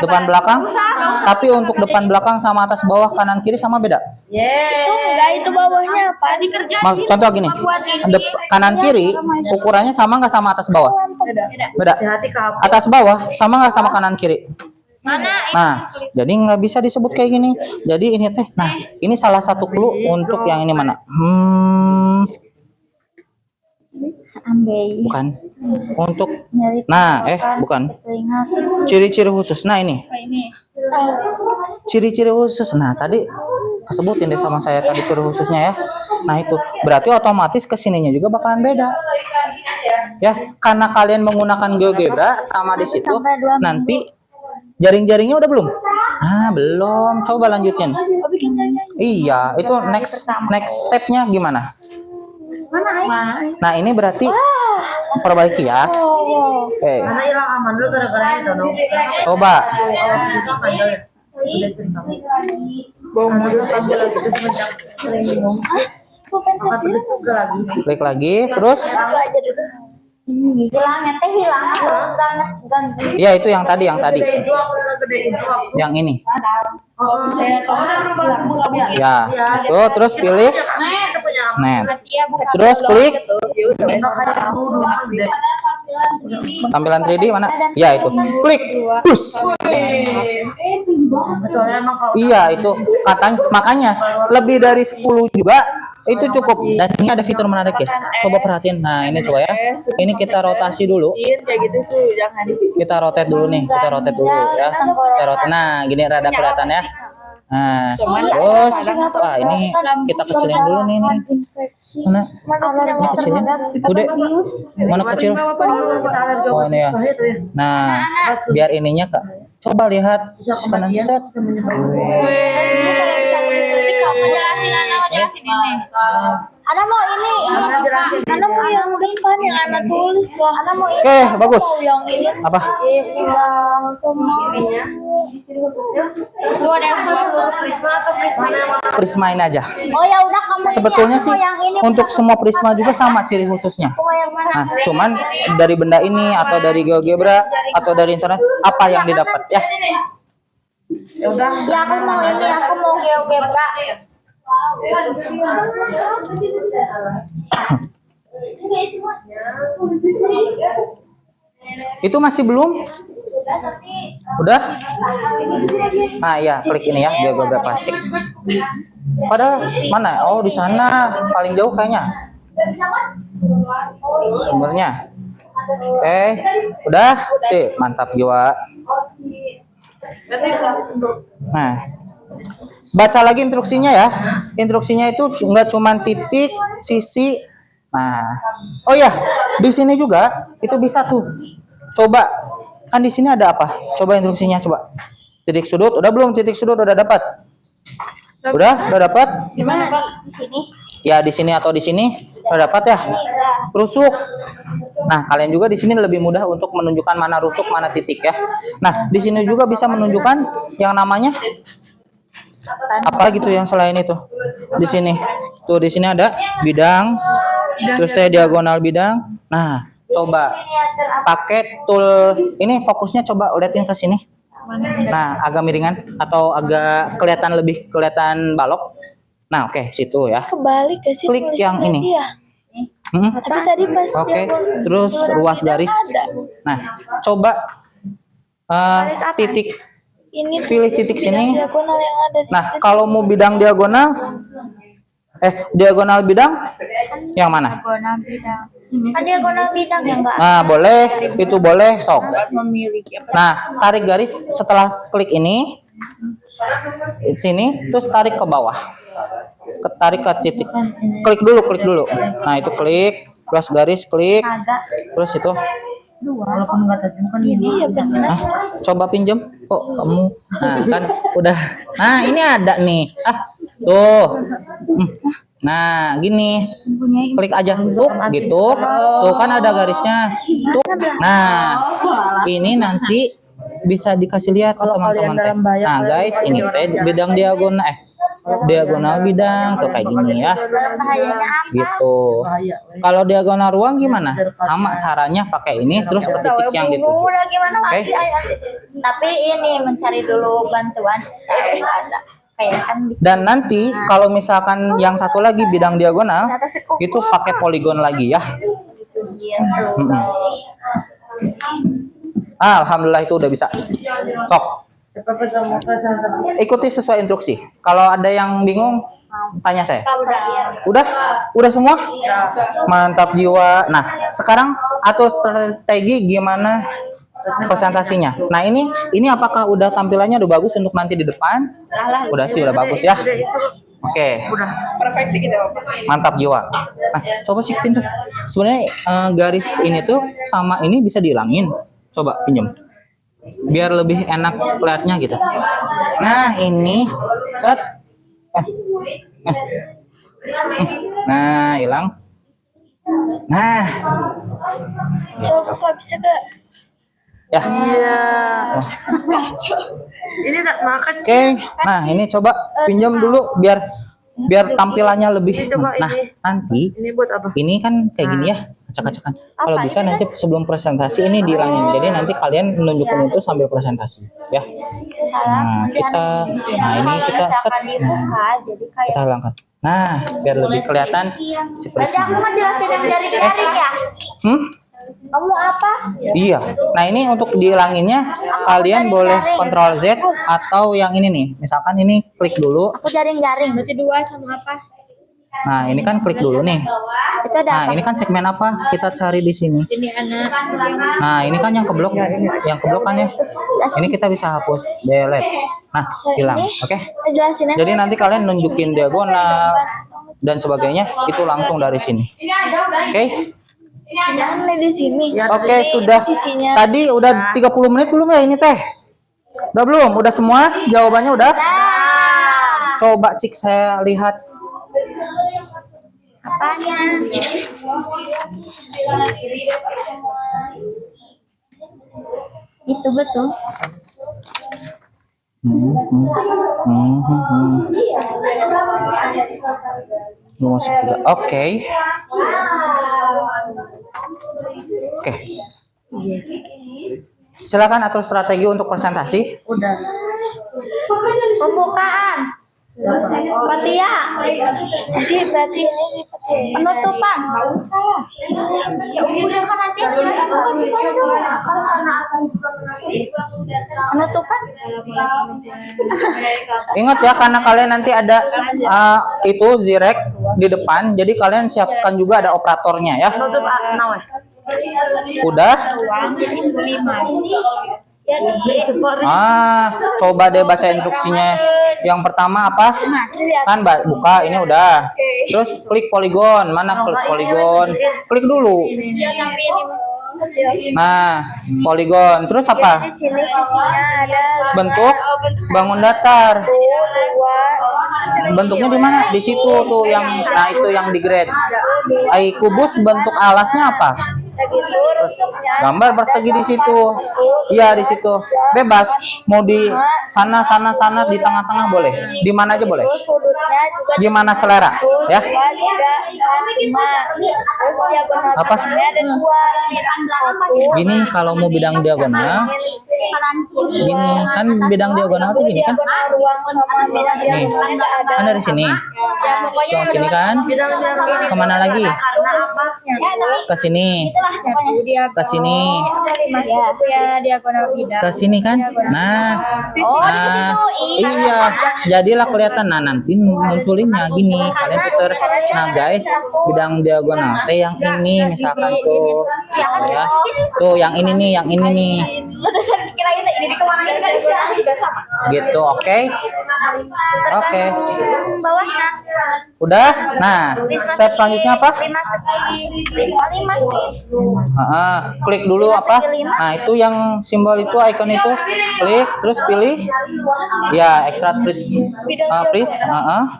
depan belakang. Tapi untuk depan belakang sama atas bawah kanan kiri sama beda. Enggak, itu bawahnya apa? Contoh gini, kanan kiri ukurannya sama nggak sama atas bawah? Beda. Hati-hati ke HP. Atas bawah sama nggak sama kanan kiri? Nah, jadi nggak bisa disebut kayak gini. Jadi ini teh, nah ini salah satu clue untuk yang ini mana? Ambil. Bukan. Untuk, Nyari nah, bukan. telinga. Ciri-ciri khusus. Nah ini, ciri-ciri khusus. Nah tadi kesebutin deh sama saya tadi ciri khususnya ya. Nah itu berarti otomatis kesininya juga bakalan beda. Ya, karena kalian menggunakan GeoGebra sama di situ nanti. Jaring-jaringnya udah belum? Belum. Coba lanjutin. Iya, itu next stepnya gimana? Nah, ini berarti perbaiki ya. Oke. Karena hilang aman dulu gara-gara itu dong. Coba. Udah sering kamu. Bau mobil panggil lagi terus semenjak sering minum. Angkat terus juga lagi. Klik lagi, terus Hilangnya ganti. ya itu yang tadi. Gedein dua, aku udah gedein dua. Yang ini. Oh, saya kamu udah berubah. Ya. Tuh, terus pilih Itu punya aku. net. Terus klik Enak kayak dulu. tampilan 3D mana? Ya, itu. Klik. Push. Kecuali emang kalau Iya, itu katanya makanya lebih dari 10 juga itu cukup. Dan ini ada fitur menarik, guys. Coba perhatiin. Nah, ini coba ya. Ini kita rotasi dulu. Kayak gitu tuh jangan. Kita rotate dulu nih. Kita rotate dulu ya. Kita rotate. Nah, gini rada kelihatan ya. Nah, terus wah ini kita kecilin dulu nih. Mana? Ini kecilin. Bude. Mana kecil? Oh, ini ya. Nah, biar ininya Kak. Coba lihat kanan set. Ana mau ini. Ana mau yang depan yang Ana tulis lah. Ana mau ini. Oke, bagus. Yang ini. Apa? Hilang semua. Lu ada yang Prisma atau Prisma yang Prisma ini aja. Oh ya udah kamu ini, Sebetulnya aku sih mau yang ini. untuk semua prisma juga sama ciri khususnya. Aku mau yang mana? Nah, cuman dari benda ini atau dari GeoGebra atau dari internet apa yang didapat ya? ya udah. Ya aku mau ini, aku mau GeoGebra. Itu masih belum? Udah? Nah, ya, klik ini ya, GeoGebra klasik. Padahal mana? Oh, di sana paling jauh kayaknya. Sumbernya. Oke, udah sih, mantap jiwa. Nah, baca lagi instruksinya ya. Instruksinya itu nggak cuma titik, sisi. Nah, oh ya, di sini juga itu bisa tuh. Coba, kan di sini ada apa? Coba instruksinya coba. Titik sudut udah belum? Titik sudut udah dapat? Udah dapat? Di mana, Pak? Di sini. Ya di sini atau di sini udah dapat ya? Rusuk. Nah, kalian juga di sini lebih mudah untuk menunjukkan mana rusuk, mana titik ya. Nah, di sini juga bisa menunjukkan yang namanya apa gitu yang selain itu. Di sini. Tuh di sini ada bidang, terus saya diagonal bidang. Nah, coba pakai tool ini fokusnya coba liatin ke sini. Nah, agak miringan atau agak lebih kelihatan balok. Nah, oke, situ ya. Kebalik gak sih? Klik yang tulisannya ini. dia? Tapi tadi pas Oke, dia mau- terus ruas garis. ada. Nah, coba titik, Ini tuh pilih titik sini. diagonal yang ada di Nah, situ. kalau mau bidang diagonal, diagonal bidang yang mana? Diagonal bidang. Kan diagonal bidang ya enggak? Nah, boleh, itu boleh, sok. Memiliki apa? Nah, tarik garis setelah klik ini, sini, terus tarik ke bawah. Tarik ke titik, klik dulu. Nah, itu klik, ruas garis, klik, Agak terus itu. Kalau kamu nggak tajam kan Ini ya benar. Nah, coba pinjam. Kok kamu? Nah, kan udah. Nah, ini ada nih. Tuh. Nah, gini. Klik aja. Tuh, gitu. Tuh kan ada garisnya. Tuh. Nah, ini nanti bisa dikasih lihat ke teman-teman teh. Nah, guys, ini teh bidang diagonal diagonal bidang tuh kayak gini ya. bahayanya apa? Gitu. Kalau diagonal ruang gimana? Sama caranya pakai ini terus ke titik yang dituju. Udah gimana lagi? Oke. Tapi ini mencari dulu bantuan. Ada. Kayak kan di Dan nanti kalau misalkan yang satu lagi bidang diagonal atas itu. itu pakai poligon lagi ya. Iya tuh. Alhamdulillah itu udah bisa. Sok. Ikuti sesuai instruksi. Kalau ada yang bingung, tanya saya. Udah semua? Mantap jiwa. Nah, sekarang atur strategi gimana presentasinya. Nah, ini apakah udah tampilannya udah bagus untuk nanti di depan? Udah sih, udah bagus ya. Oke. Udah perfeksi kita, Bapak. Mantap jiwa. Nah, coba sih pintu. Sebenarnya garis ini tuh sama ini bisa dihilangin. Coba pinjam. Biar lebih enak lihatnya gitu. Nah, ini set. Nah, hilang. Nah, Coba bisa gak? ya. Iya. Ini tak makan. Oke. Nah, ini coba pinjam dulu biar tampilannya lebih. Nah, nanti Ini buat apa? ini kan kayak gini ya, acak-acakan. Kalau bisa nanti sebelum presentasi ini dihilangin. Jadi nanti kalian menunjukkan itu sambil presentasi, ya. Nah, ini kita set. dibuka jadi kayak Kita hilangkan. Nah, biar lebih kelihatan si Berarti aku presentasi. ngejelasin yang jaring-jaring ya? Kamu apa? Iya. Nah, ini untuk dihilanginnya kalian boleh Ctrl Z atau yang ini nih. Misalkan ini klik dulu. Aku jaring-jaring. Berarti dua sama apa? Nah, ini kan klik dulu nih. Itu ada Nah, apa? ini kan segmen apa? Kita cari di sini. Ini anak. Nah, ini kan yang keblok kan ya. Ini kita bisa hapus, delete. Nah, hilang. Oke. Jelasin aja. Jadi nanti kalian nunjukin diagonal dan sebagainya itu langsung dari sini. Oke? Jangan di sini. Oke, sudah. Sisinya. Tadi udah 30 menit belum ya ini teh? Udah belum? Udah semua? Jawabannya udah? Coba cik saya lihat. Apanya? Itu betul. Musik juga. Oke. Oke. Silakan atur strategi untuk presentasi. Udah. Pembukaan. Patia. Berarti ini di Penutupan. Enggak usah lah. Ya udah kan nanti yang jelasin penutupan dong. Penutupan. Ingat ya, karena kalian nanti ada itu Zirek di depan, jadi kalian siapkan juga ada operatornya ya. Tutup nawe. Udah? Coba deh baca instruksinya. Yang pertama apa? Kan buka, ini udah. Terus klik poligon. Mana klik poligon? Klik dulu. Nah, poligon. Terus apa? Di sini sisinya ada Bentuk bangun datar. 2. Bentuknya di mana? Di situ tuh yang, nah itu yang di grade. Kubus bentuk alasnya apa? Gitu rusuknya. Gambar persegi di situ. Iya di situ. Bebas. Mau di sana di tengah-tengah boleh. Di mana aja boleh. Terus sudutnya juga Gimana selera? Ya. 2, 3, 4, 5. Terus diagonal Apa? tengahnya ada 2. Gini kalau mau bidang diagonal, gini kan bidang diagonal tuh gini kan? Diagonal ruang sama bidang Nih, diagonalnya nggak ada. kan dari sini. Ke sini kan? Kemana lagi? Ke sini. Ke sini. Ya diagonal bidang. Ke sini kan? Nah, iya. Jadilah kelihatan. Nah, nanti munculinnya gini. Kalian puter. Nah, guys, bidang diagonal teh yang ini misalkan tuh. Ya. Tuh yang ini nih, yang ini nih. Ini dikemanain kan juga sama. Gitu, oke? Oke. Bawahnya Udah? Nah, step selanjutnya apa? 5 segi. Prisma 5 sih. Klik dulu apa? Nah, itu yang simbol itu, icon itu. Klik, terus pilih. Ya, extract please.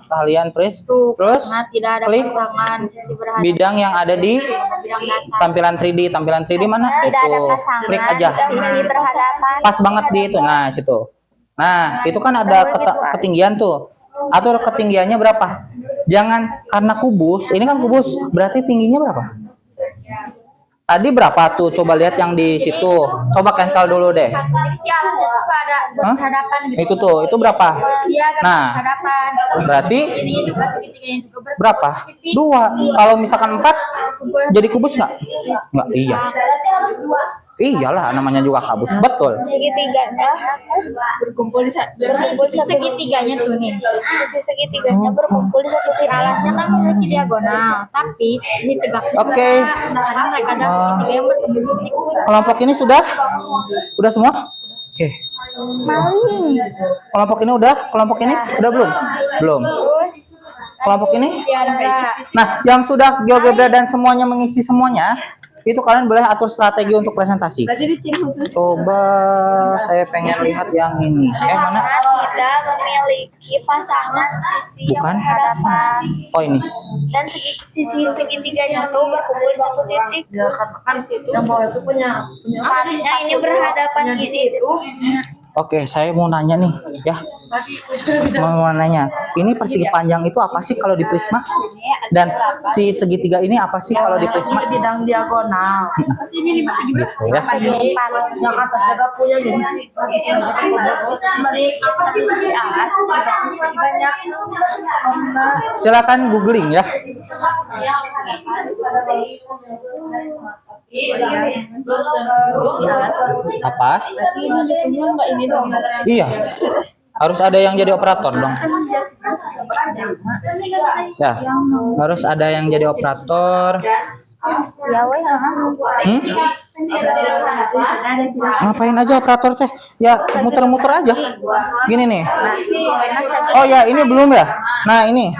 Keahlian please. Terus Tidak ada klik pasangan sisi berhadapan. bidang yang ada di Bidang datar. tampilan 3D. Tampilan 3D mana? Tidak ada Itu. pasangan. Klik aja. Sisi berhadapan. Pas banget di itu. Nah, situ. Nah, itu kan ada ketinggian tuh. Atur ketinggiannya berapa? Jangan karena kubus, ini kan kubus, berarti tingginya berapa? Tadi berapa tuh? Coba lihat yang di situ. Coba cancel dulu deh. Jadi si alasnya tuh nggak ada berhadapan gitu. Itu tuh, itu berapa? Iya, kan Nah, berhadapan. berarti Ini juga segitiganya juga berapa? 2. Kalau misalkan 4, jadi kubus nggak? Nggak, iya. Berarti harus 2. Iyalah, namanya juga kubus. Betul. Segitiganya Berkumpul di sisi segitiganya tuh nih. sisi segitiganya berkumpul di satu Si titik. alasnya kan memiliki diagonal, tapi di tegaknya Oke. nah, mereka ada segitiga yang bertemu titik. Kelompok ini sudah? Udah semua? Oke. Maling. Kelompok ini udah? Kelompok ini udah belum? Belum. Kelompok ini? Tiara. Nah, yang sudah GeoGebra dan semuanya mengisi semuanya, itu kalian boleh atur strategi untuk presentasi. Coba saya pengen lihat yang ini. Mana? Karena tidak memiliki pasangan sisi yang Bukan? berhadapan. Oh ini. Dan sisi segitiganya tuh berkumpul di satu titik. Kan situ yang bawah itu punya Artinya ini berhadapan gini. Oke, saya mau nanya nih, ya. Mau nanya, ini persegi panjang itu apa sih kalau di prisma? Dan si segitiga ini apa sih kalau di prisma? bidang diagonal. Ini masih juga. Gitu ya. Segi 4. Yang atasnya gak punya jadi si apa sih si alas banyak. Silakan googling ya. Apa? Iya. Harus ada yang jadi operator dong. Ya, harus ada yang jadi operator. Ya weh, Ngapain aja operator teh? Ya muter-muter aja. Gini nih. Oh ya, ini belum ya? Nah, ini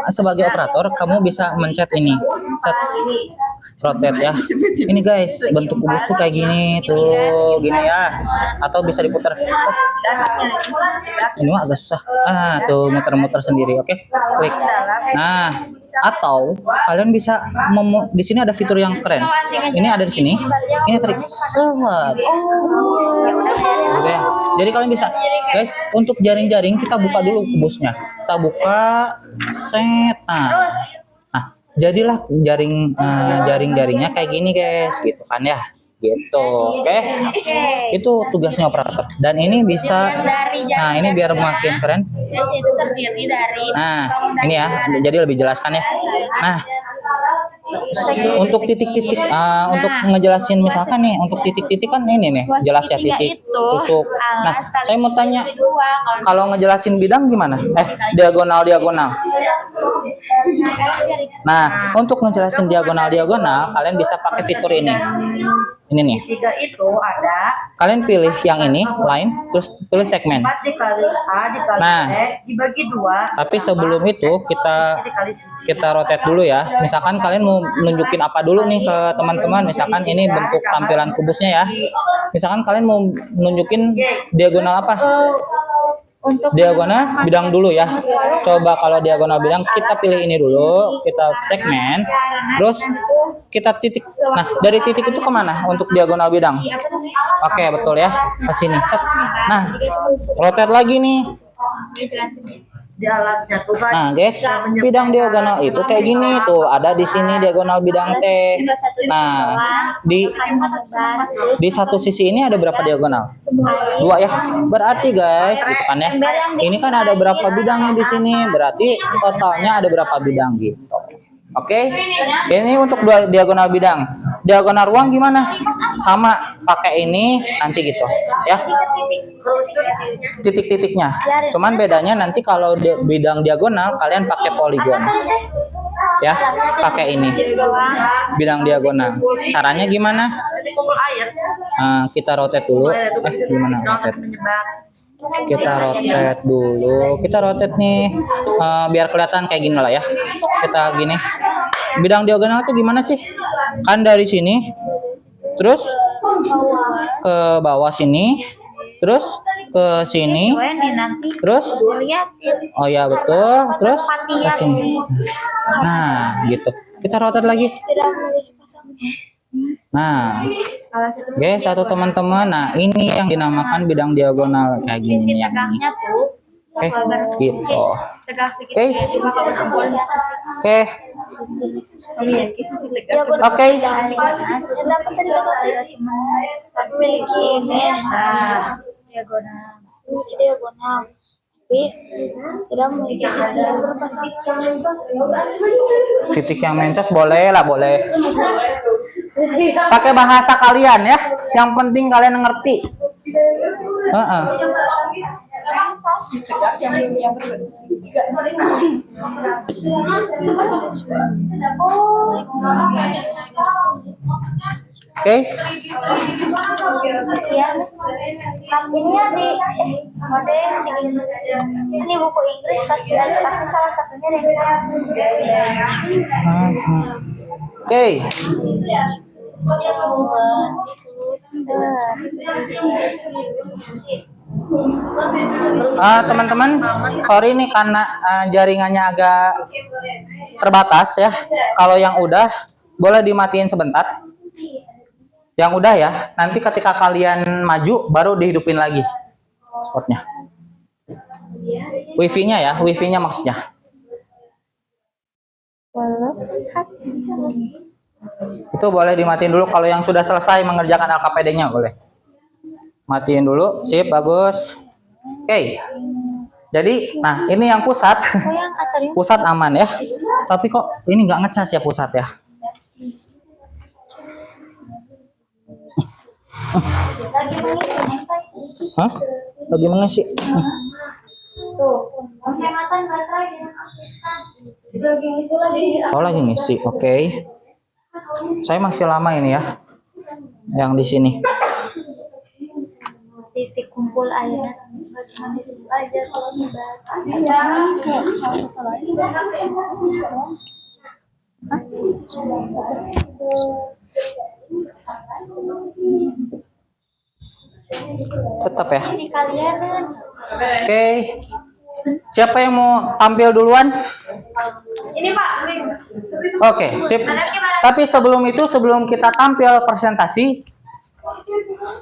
sebagai operator kamu bisa mencet ini. Set rotate ya. Ini guys, bentuk kubus tuh kayak gini tuh, gini ya. Atau bisa diputar. Ini mah agak susah. Tuh muter-muter sendiri. Oke. Klik. Nah, atau kalian bisa di sini ada fitur yang keren. Ini ada di sini. Ini trik. Set. Gitu ya. Jadi kalian bisa, guys, untuk jaring-jaring kita buka dulu kubusnya. Kita buka set. Nah, jadilah jaring-jaringnya kayak gini, guys, gitu kan ya. Gitu. Oke. Itu tugasnya operator. Dan ini bisa nah, ini biar makin keren. Itu terdiri dari Nah, ini ya. Jadi lebih jelaskan ya. Nah, untuk titik-titik untuk ngejelasin misalkan nih untuk titik-titik kan ini nih jelas ya titik tusuk. Nah, saya mau tanya kalau ngejelasin bidang gimana? Diagonal. Nah, untuk ngejelasin diagonal kalian bisa pakai fitur ini. Ini nih. Tiga itu ada Kalian pilih yang ini, line, terus pilih segmen. 4 dikali A dikali Nah. B dibagi 2. Tapi sebelum itu Dikali sisi. kita rotate dulu ya. Misalkan kalian mau nunjukin apa dulu nih ke teman-teman. Misalkan ini bentuk tampilan kubusnya ya. Misalkan kalian mau nunjukin diagonal apa? Untuk Diagonal bidang dulu ya. Coba kalau diagonal bidang kita pilih ini dulu, kita segmen, terus kita titik. Nah dari titik itu kemana untuk diagonal bidang? Oke betul ya, ke sini. Set. Nah rotate lagi nih. Di alasnya tuh kan. Nah guys, bidang diagonal itu kayak gini tuh, ada di sini diagonal bidang T. Nah di satu sisi ini ada berapa diagonal? 2 ya. Berarti guys, gitu kan ya. Ini kan ada berapa bidangnya di sini? Berarti totalnya ada berapa bidang gitu. Oke. Ini untuk diagonal bidang. Diagonal ruang gimana? Sama, pakai ini nanti gitu ya. Titik-titiknya. Cuman bedanya nanti kalau bidang diagonal kalian pakai poligon. Ya, pakai ini. Bidang diagonal. Caranya gimana? Kumpul air. Kita rotate dulu. Gimana rotate? Kita rotate dulu. Kita rotate nih biar kelihatan kayak gini lah ya. Kita gini. Bidang diagonal itu gimana sih? Kan dari sini terus ke bawah sini, terus ke sini, terus oh ya betul, terus ke sini. Nah, gitu. Kita rotate lagi. Nah, guys, satu teman-teman. Nah, ini yang dinamakan bidang diagonal kayak gini ya. Oke, gitu. Oke. Oke. Oke. memiliki ini diagonal tapi tidak memiliki sisi yang berpasang. Titik yang mencos boleh lah, boleh. Pakai bahasa kalian ya. Yang penting kalian ngerti. Oke. Ini ya di model ini buku Inggris pasti salah satunya deh. Oke. Teman-teman, sorry nih karena jaringannya agak terbatas ya. Kalau yang udah boleh dimatiin sebentar. Yang udah ya, nanti ketika kalian maju baru dihidupin lagi spotnya. Wifi-nya ya, wifi-nya maksudnya. Itu boleh dimatiin dulu kalau yang sudah selesai mengerjakan LKPD-nya boleh. Matiin dulu, sip, bagus. Oke. Jadi, nah ini yang pusat. Pusat aman ya. Tapi kok ini nggak ngecas ya pusat ya. Hah? Lagi mengisi. Penghematan baterai lagi ngisi lagi. Oh, lagi ngisi. Oke. Saya masih lama ini ya. Yang di sini. Titik kumpul air. Cuma di situ aja kalau Tetap ya. ini kalian Oke. Siapa yang mau tampil duluan? Ini Pak, ini. Oke, sip. Tapi sebelum itu, sebelum kita tampil presentasi,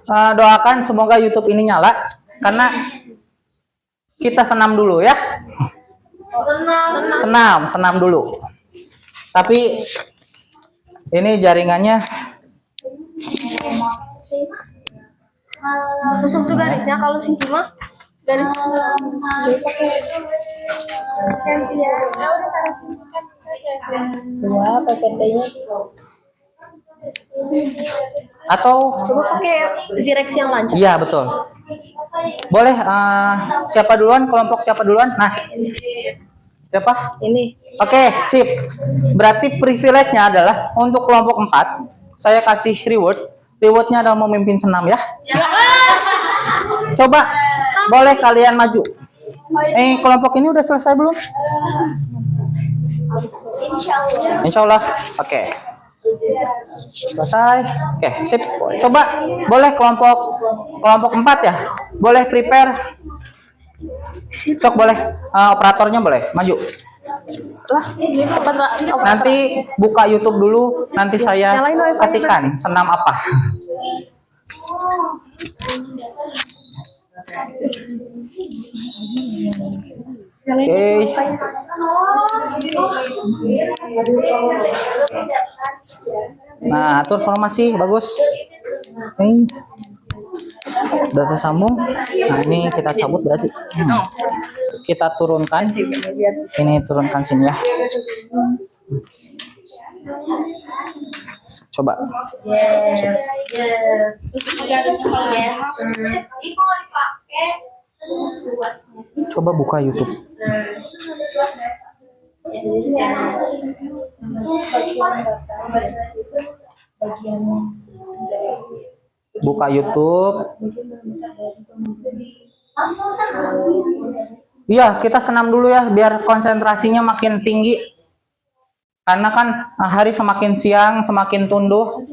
doakan semoga YouTube ini nyala karena kita senam dulu ya. Senam dulu. Tapi ini jaringannya Masuk tuh garisnya kalau sisi mah garis dua PPT-nya atau coba pakai Zirex yang lancar. iya betul. Boleh siapa duluan? Kelompok siapa duluan? Nah. Siapa? Ini Oke, sip. Berarti privilege-nya adalah untuk kelompok 4, saya kasih reward rewardnya adalah memimpin senam ya. Coba, boleh kalian maju. Kelompok ini udah selesai belum? Insya Allah. Oke. Selesai. Oke, sip. Coba, boleh kelompok 4 ya? Boleh prepare. Sok boleh. Operatornya boleh maju. Nanti buka YouTube dulu. Nanti saya ketikkan senam apa. Oke. Nah, atur formasi bagus. Oke. Udah tersambung. Nah, ini kita cabut berarti. Kita turunkan. Ini turunkan sini ya. Coba. Coba buka YouTube. Buka YouTube. Iya, kita senam dulu ya biar konsentrasinya makin tinggi. Karena kan hari semakin siang semakin tunduh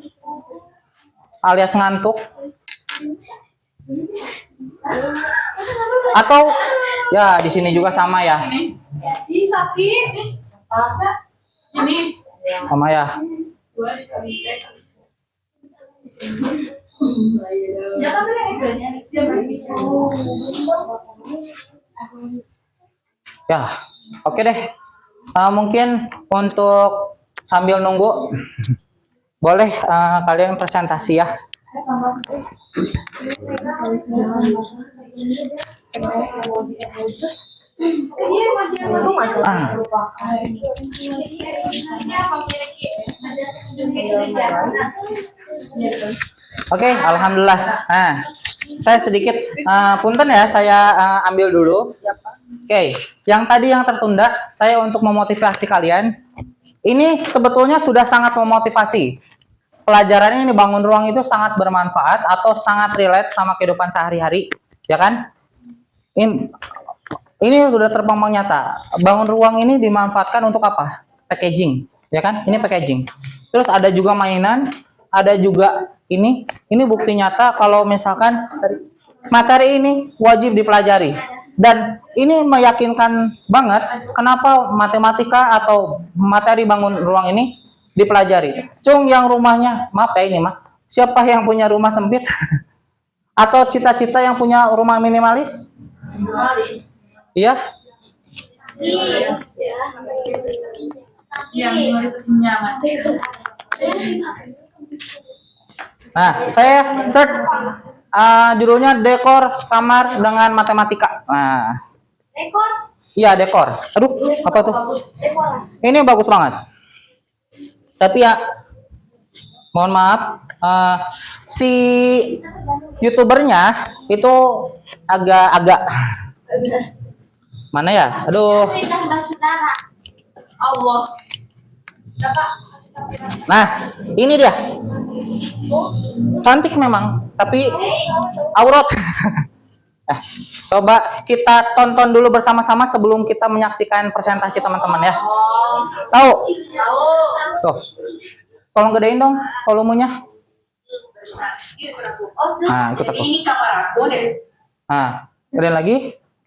alias ngantuk. Atau ya di sini juga sama ya. Sama ya. Ya, oke deh. Mungkin untuk sambil nunggu, boleh kalian presentasi ya. Oke, alhamdulillah. Nah, saya sedikit punten ya, saya ambil dulu. Oke, yang tadi yang tertunda, saya untuk memotivasi kalian. Ini sebetulnya sudah sangat memotivasi. Pelajarannya ini bangun ruang itu sangat bermanfaat atau sangat relate sama kehidupan sehari-hari, ya kan? Ini sudah terpampang nyata. Bangun ruang ini dimanfaatkan untuk apa? Packaging, ya kan? Ini packaging. Terus ada juga mainan, ada juga ini bukti nyata kalau misalkan materi ini wajib dipelajari. Dan ini meyakinkan banget kenapa matematika atau materi bangun ruang ini dipelajari. Cung yang rumahnya, maaf ya ini mah, siapa yang punya rumah sempit? Atau cita-cita yang punya rumah minimalis? Minimalis. Iya? Yang nyaman. Nah, saya search judulnya dekor kamar dengan matematika. Nah, Dekor. iya dekor. Aduh, apa tuh? Ini bagus banget. Tapi ya, mohon maaf, si youtubernya itu agak mana ya? Aduh. Allah. Nah, ini dia. Cantik memang, tapi aurat. Coba kita tonton dulu bersama-sama sebelum kita menyaksikan presentasi teman-teman ya. Tahu? Tuh. Tolong gedein dong volumenya. Nah, ikut aku. Ini kamar aku dan Nah, gedein lagi.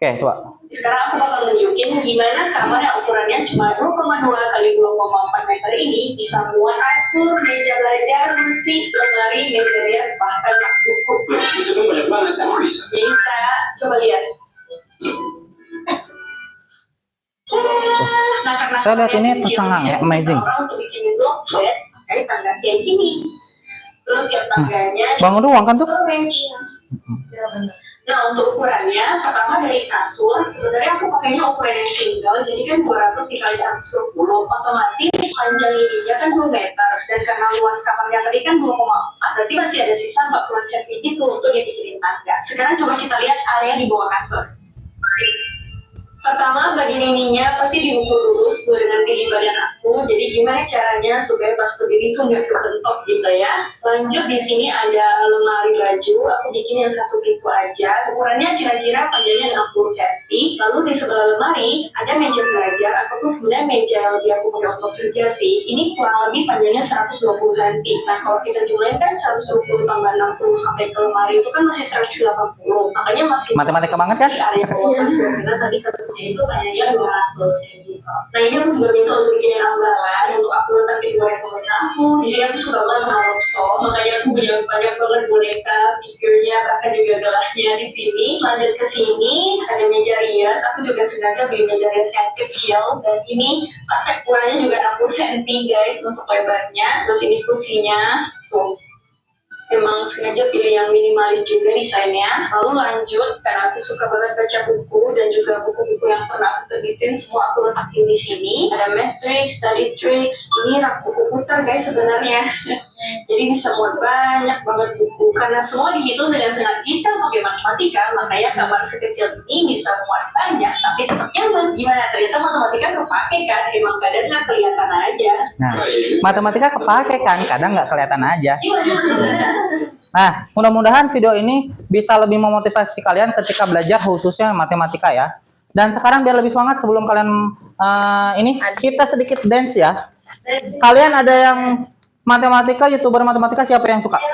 Oke, coba. sekarang aku bakal nunjukin gimana kamar yang ukurannya cuma 2,2 kali 2,4 meter ini bisa muat kasur, meja belajar, musik, lemari, meja rias, bahkan rak buku. Itu kan banyak banget, kamu bisa. Bisa, coba lihat. Nah, karena Saya lihat ini kecil, tercengang ya, amazing. Orang untuk bikin blok bed pakai tangga kayak gini. Terus tiap tangganya Bangun ruang kan tuh? storage. Nah, untuk ukurannya, pertama dari kasur, sebenarnya aku pakainya ukuran yang single, jadi kan 200 dikali 120, otomatis panjang ininya kan 2 meter, dan karena luas kamarnya tadi kan 2,4, berarti masih ada sisa 40 cm itu untuk dibikinin tangga. Sekarang coba kita lihat area di bawah kasur. Pertama, bagian ininya pasti diukur dulu sesuai dengan tinggi badan aku. Jadi gimana caranya supaya pas berdiri tuh nggak kebentok gitu ya. Lanjut di sini ada lemari baju. Aku bikin yang satu tipe aja. Ukurannya kira-kira panjangnya 60 cm. Lalu di sebelah lemari ada meja belajar ataupun sebenarnya meja yang lebih aku punya untuk kerja sih. Ini kurang lebih panjangnya 120 cm. Nah kalau kita jumlahin kan 120 tambah 60 sampai ke lemari itu kan masih 180. Makanya masih Matematika banget kan? di area bawah kasur. Karena tadi kasusnya itu kayaknya 200 kayak gitu. Nah ini aku juga minta untuk bikin rambaran untuk aku letak di boneka aku. Di sini aku suka banget sama Lotso, makanya aku punya banyak banget boneka, figurnya, bahkan juga gelasnya di sini. Lanjut ke sini ada meja rias. Aku juga sengaja beli meja rias yang kecil dan ini pakai ukurannya juga 60 cm guys untuk lebarnya. Terus ini kursinya tuh. Memang sengaja pilih yang minimalis juga desainnya. Lalu lanjut, karena aku suka banget baca buku dan juga buku-buku yang pernah aku terbitin semua aku letakin di sini. Ada Matrix, Study Tricks, ini rak buku putar guys sebenarnya. Jadi bisa muat banyak banget buku. Karena semua dihitung dengan sangat detail pakai matematika, makanya gambar sekecil ini bisa muat banyak, tapi tetap nyaman. Gimana? Ternyata matematika kepake kan? Emang kadang nggak kelihatan aja. Nah, matematika kepake kan, kadang nggak kelihatan aja. Nah, mudah-mudahan video ini bisa lebih memotivasi kalian ketika belajar khususnya matematika ya. Dan sekarang biar lebih semangat sebelum kalian ini kita sedikit dance ya. Kalian ada yang matematika, YouTuber matematika siapa yang suka? Nah,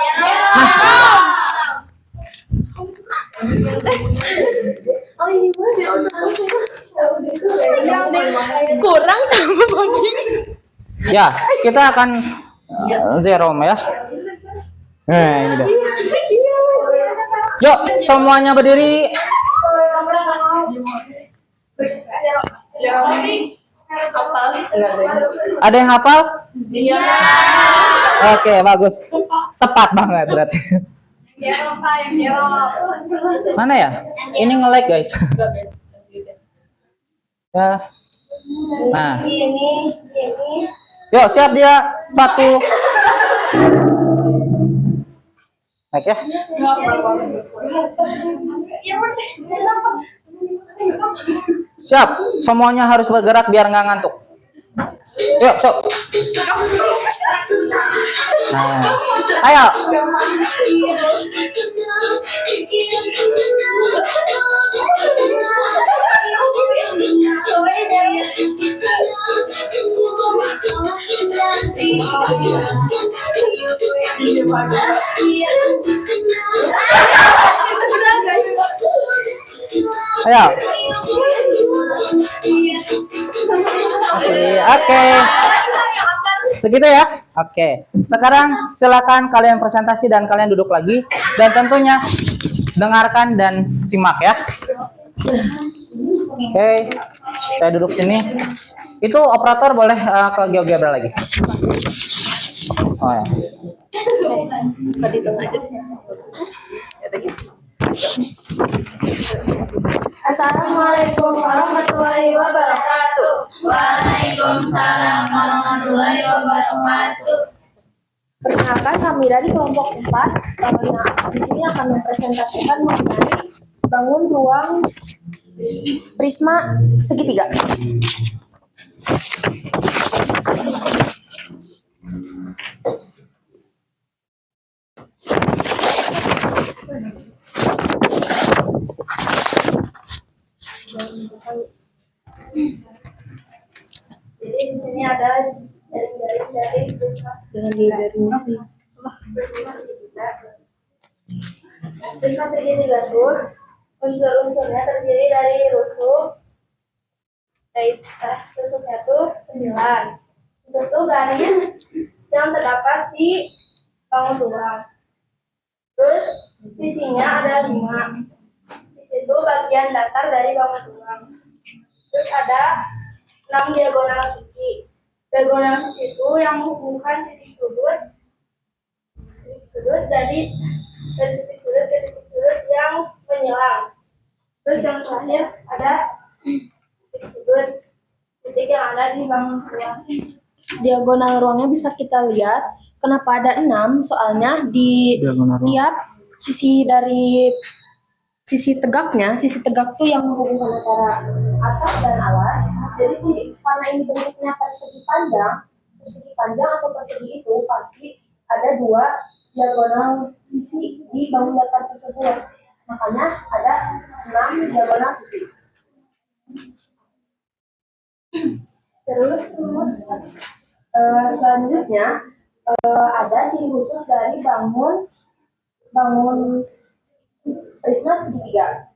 Kurang tambah lagi. ya kita akan zero ya. Nah, ini dah. Yuk, semuanya berdiri. Ada yang hafal? Iya. Oke, bagus. Tepat banget berarti. Mana ya? Ini nge-lag, guys. Ya. Nah. Yuk, siap dia. 1. Naik ya. Siap, semuanya harus bergerak biar nggak ngantuk. Yuk, sok. Nah, ayo. Ayo. Oke. Segitu ya. Oke. Sekarang silakan kalian presentasi dan kalian duduk lagi dan tentunya dengarkan dan simak ya. Oke. Saya duduk sini. Itu operator boleh ke GeoGebra lagi. Oh ya. Assalamualaikum warahmatullahi wabarakatuh. Waalaikumsalam warahmatullahi wabarakatuh. Perkenalkan, kami dari kelompok 4 yang di sini akan mempresentasikan mengenai bangun ruang prisma segitiga. Jadi di sini ada dari prisma segitiga. Prisma segitiga tuh unsur-unsurnya terdiri dari rusuk. Rusuknya tuh 9. Rusuk tuh garis yang terdapat di bangun ruang. Terus sisinya ada 5. Sisi itu bagian datar dari bangun ruang. Terus ada 6 diagonal sisi. Diagonal sisi itu yang menghubungkan titik sudut dari titik sudut yang menyilang. Terus yang terakhir ada titik yang ada di bangun ruang. Diagonal ruangnya bisa kita lihat. Kenapa ada 6? Soalnya di tiap sisi dari sisi tegak tuh yang menghubungkan antara atap dan alas. Jadi karena ini bentuknya persegi panjang atau persegi itu pasti ada dua diagonal sisi di bangun datar tersebut. Makanya ada 6 diagonal sisi. Terus selanjutnya ada ciri khusus dari bangun prisma segitiga.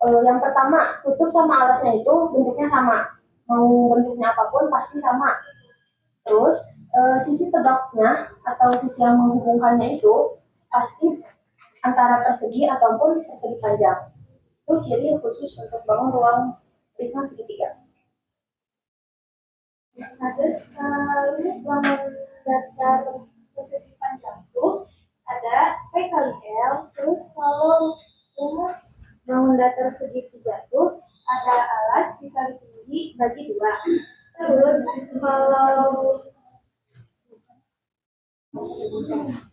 Yang pertama, tutup sama alasnya itu bentuknya sama. Mau bentuknya apapun pasti sama. Terus sisi tegaknya atau sisi yang menghubungkannya itu pasti antara persegi ataupun persegi panjang. Itu ciri khusus untuk bangun ruang prisma segitiga. Nah, terus bangun datar persegi panjang itu ada P kali L. Terus kalau rumus bangun datar segitiga itu ada alas dikali tinggi bagi 2. Terus kalau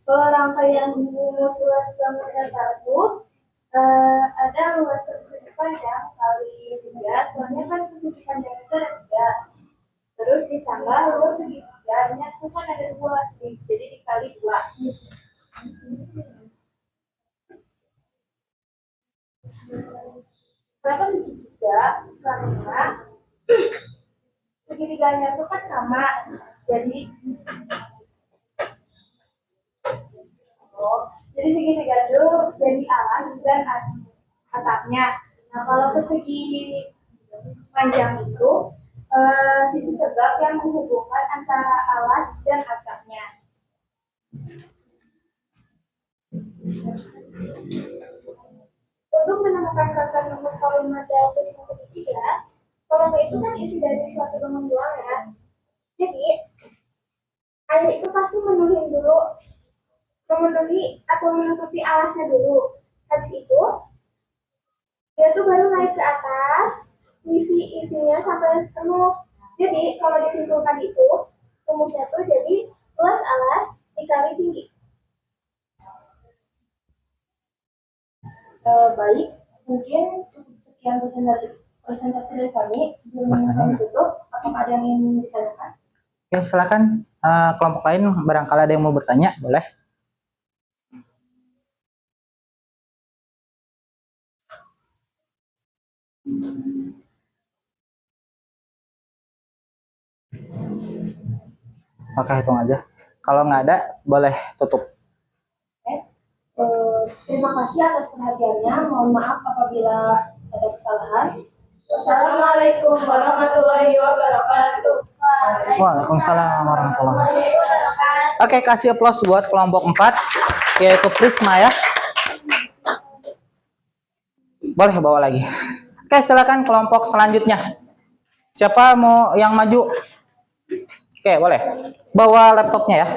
rangkaian rumus luas bangun datar itu ada luas persegi panjang kali 3. Soalnya kan persegi panjang itu ada 3. Terus ditambah luas segitiganya itu kan ada 2, jadi dikali 2. Kenapa segitiga? Karena segitiganya itu kan sama, jadi segitiga itu jadi alas dan atapnya. Nah, kalau persegi panjang itu sisi tegak yang menghubungkan antara alas dan atapnya. Untuk menemukan konsep rumus volume dari prisma segitiga, volume itu kan isi dari suatu bangun ruang ya. Jadi air itu pasti memenuhi atau menutupi alasnya dulu. Habis itu dia tuh baru naik ke atas, isinya sampai penuh. Jadi kalau disimpulkan itu rumusnya tuh jadi luas alas dikali tinggi. Baik, mungkin cukup sekian presentasi dari kami. Sebelum kami tutup, apakah ada yang ingin ditanyakan? Oke, silakan kelompok lain barangkali ada yang mau bertanya, boleh. Oke, hitung aja. Kalau nggak ada, boleh tutup. Terima kasih atas perhatiannya. Mohon maaf apabila ada kesalahan. Wassalamualaikum warahmatullahi wabarakatuh. Waalaikumsalam warahmatullahi wabarakatuh. Oke, kasih aplaus buat kelompok 4, yaitu Prisma ya. Boleh bawa lagi. Oke, silakan kelompok selanjutnya. Siapa mau yang maju? Oke, boleh. Bawa laptopnya ya.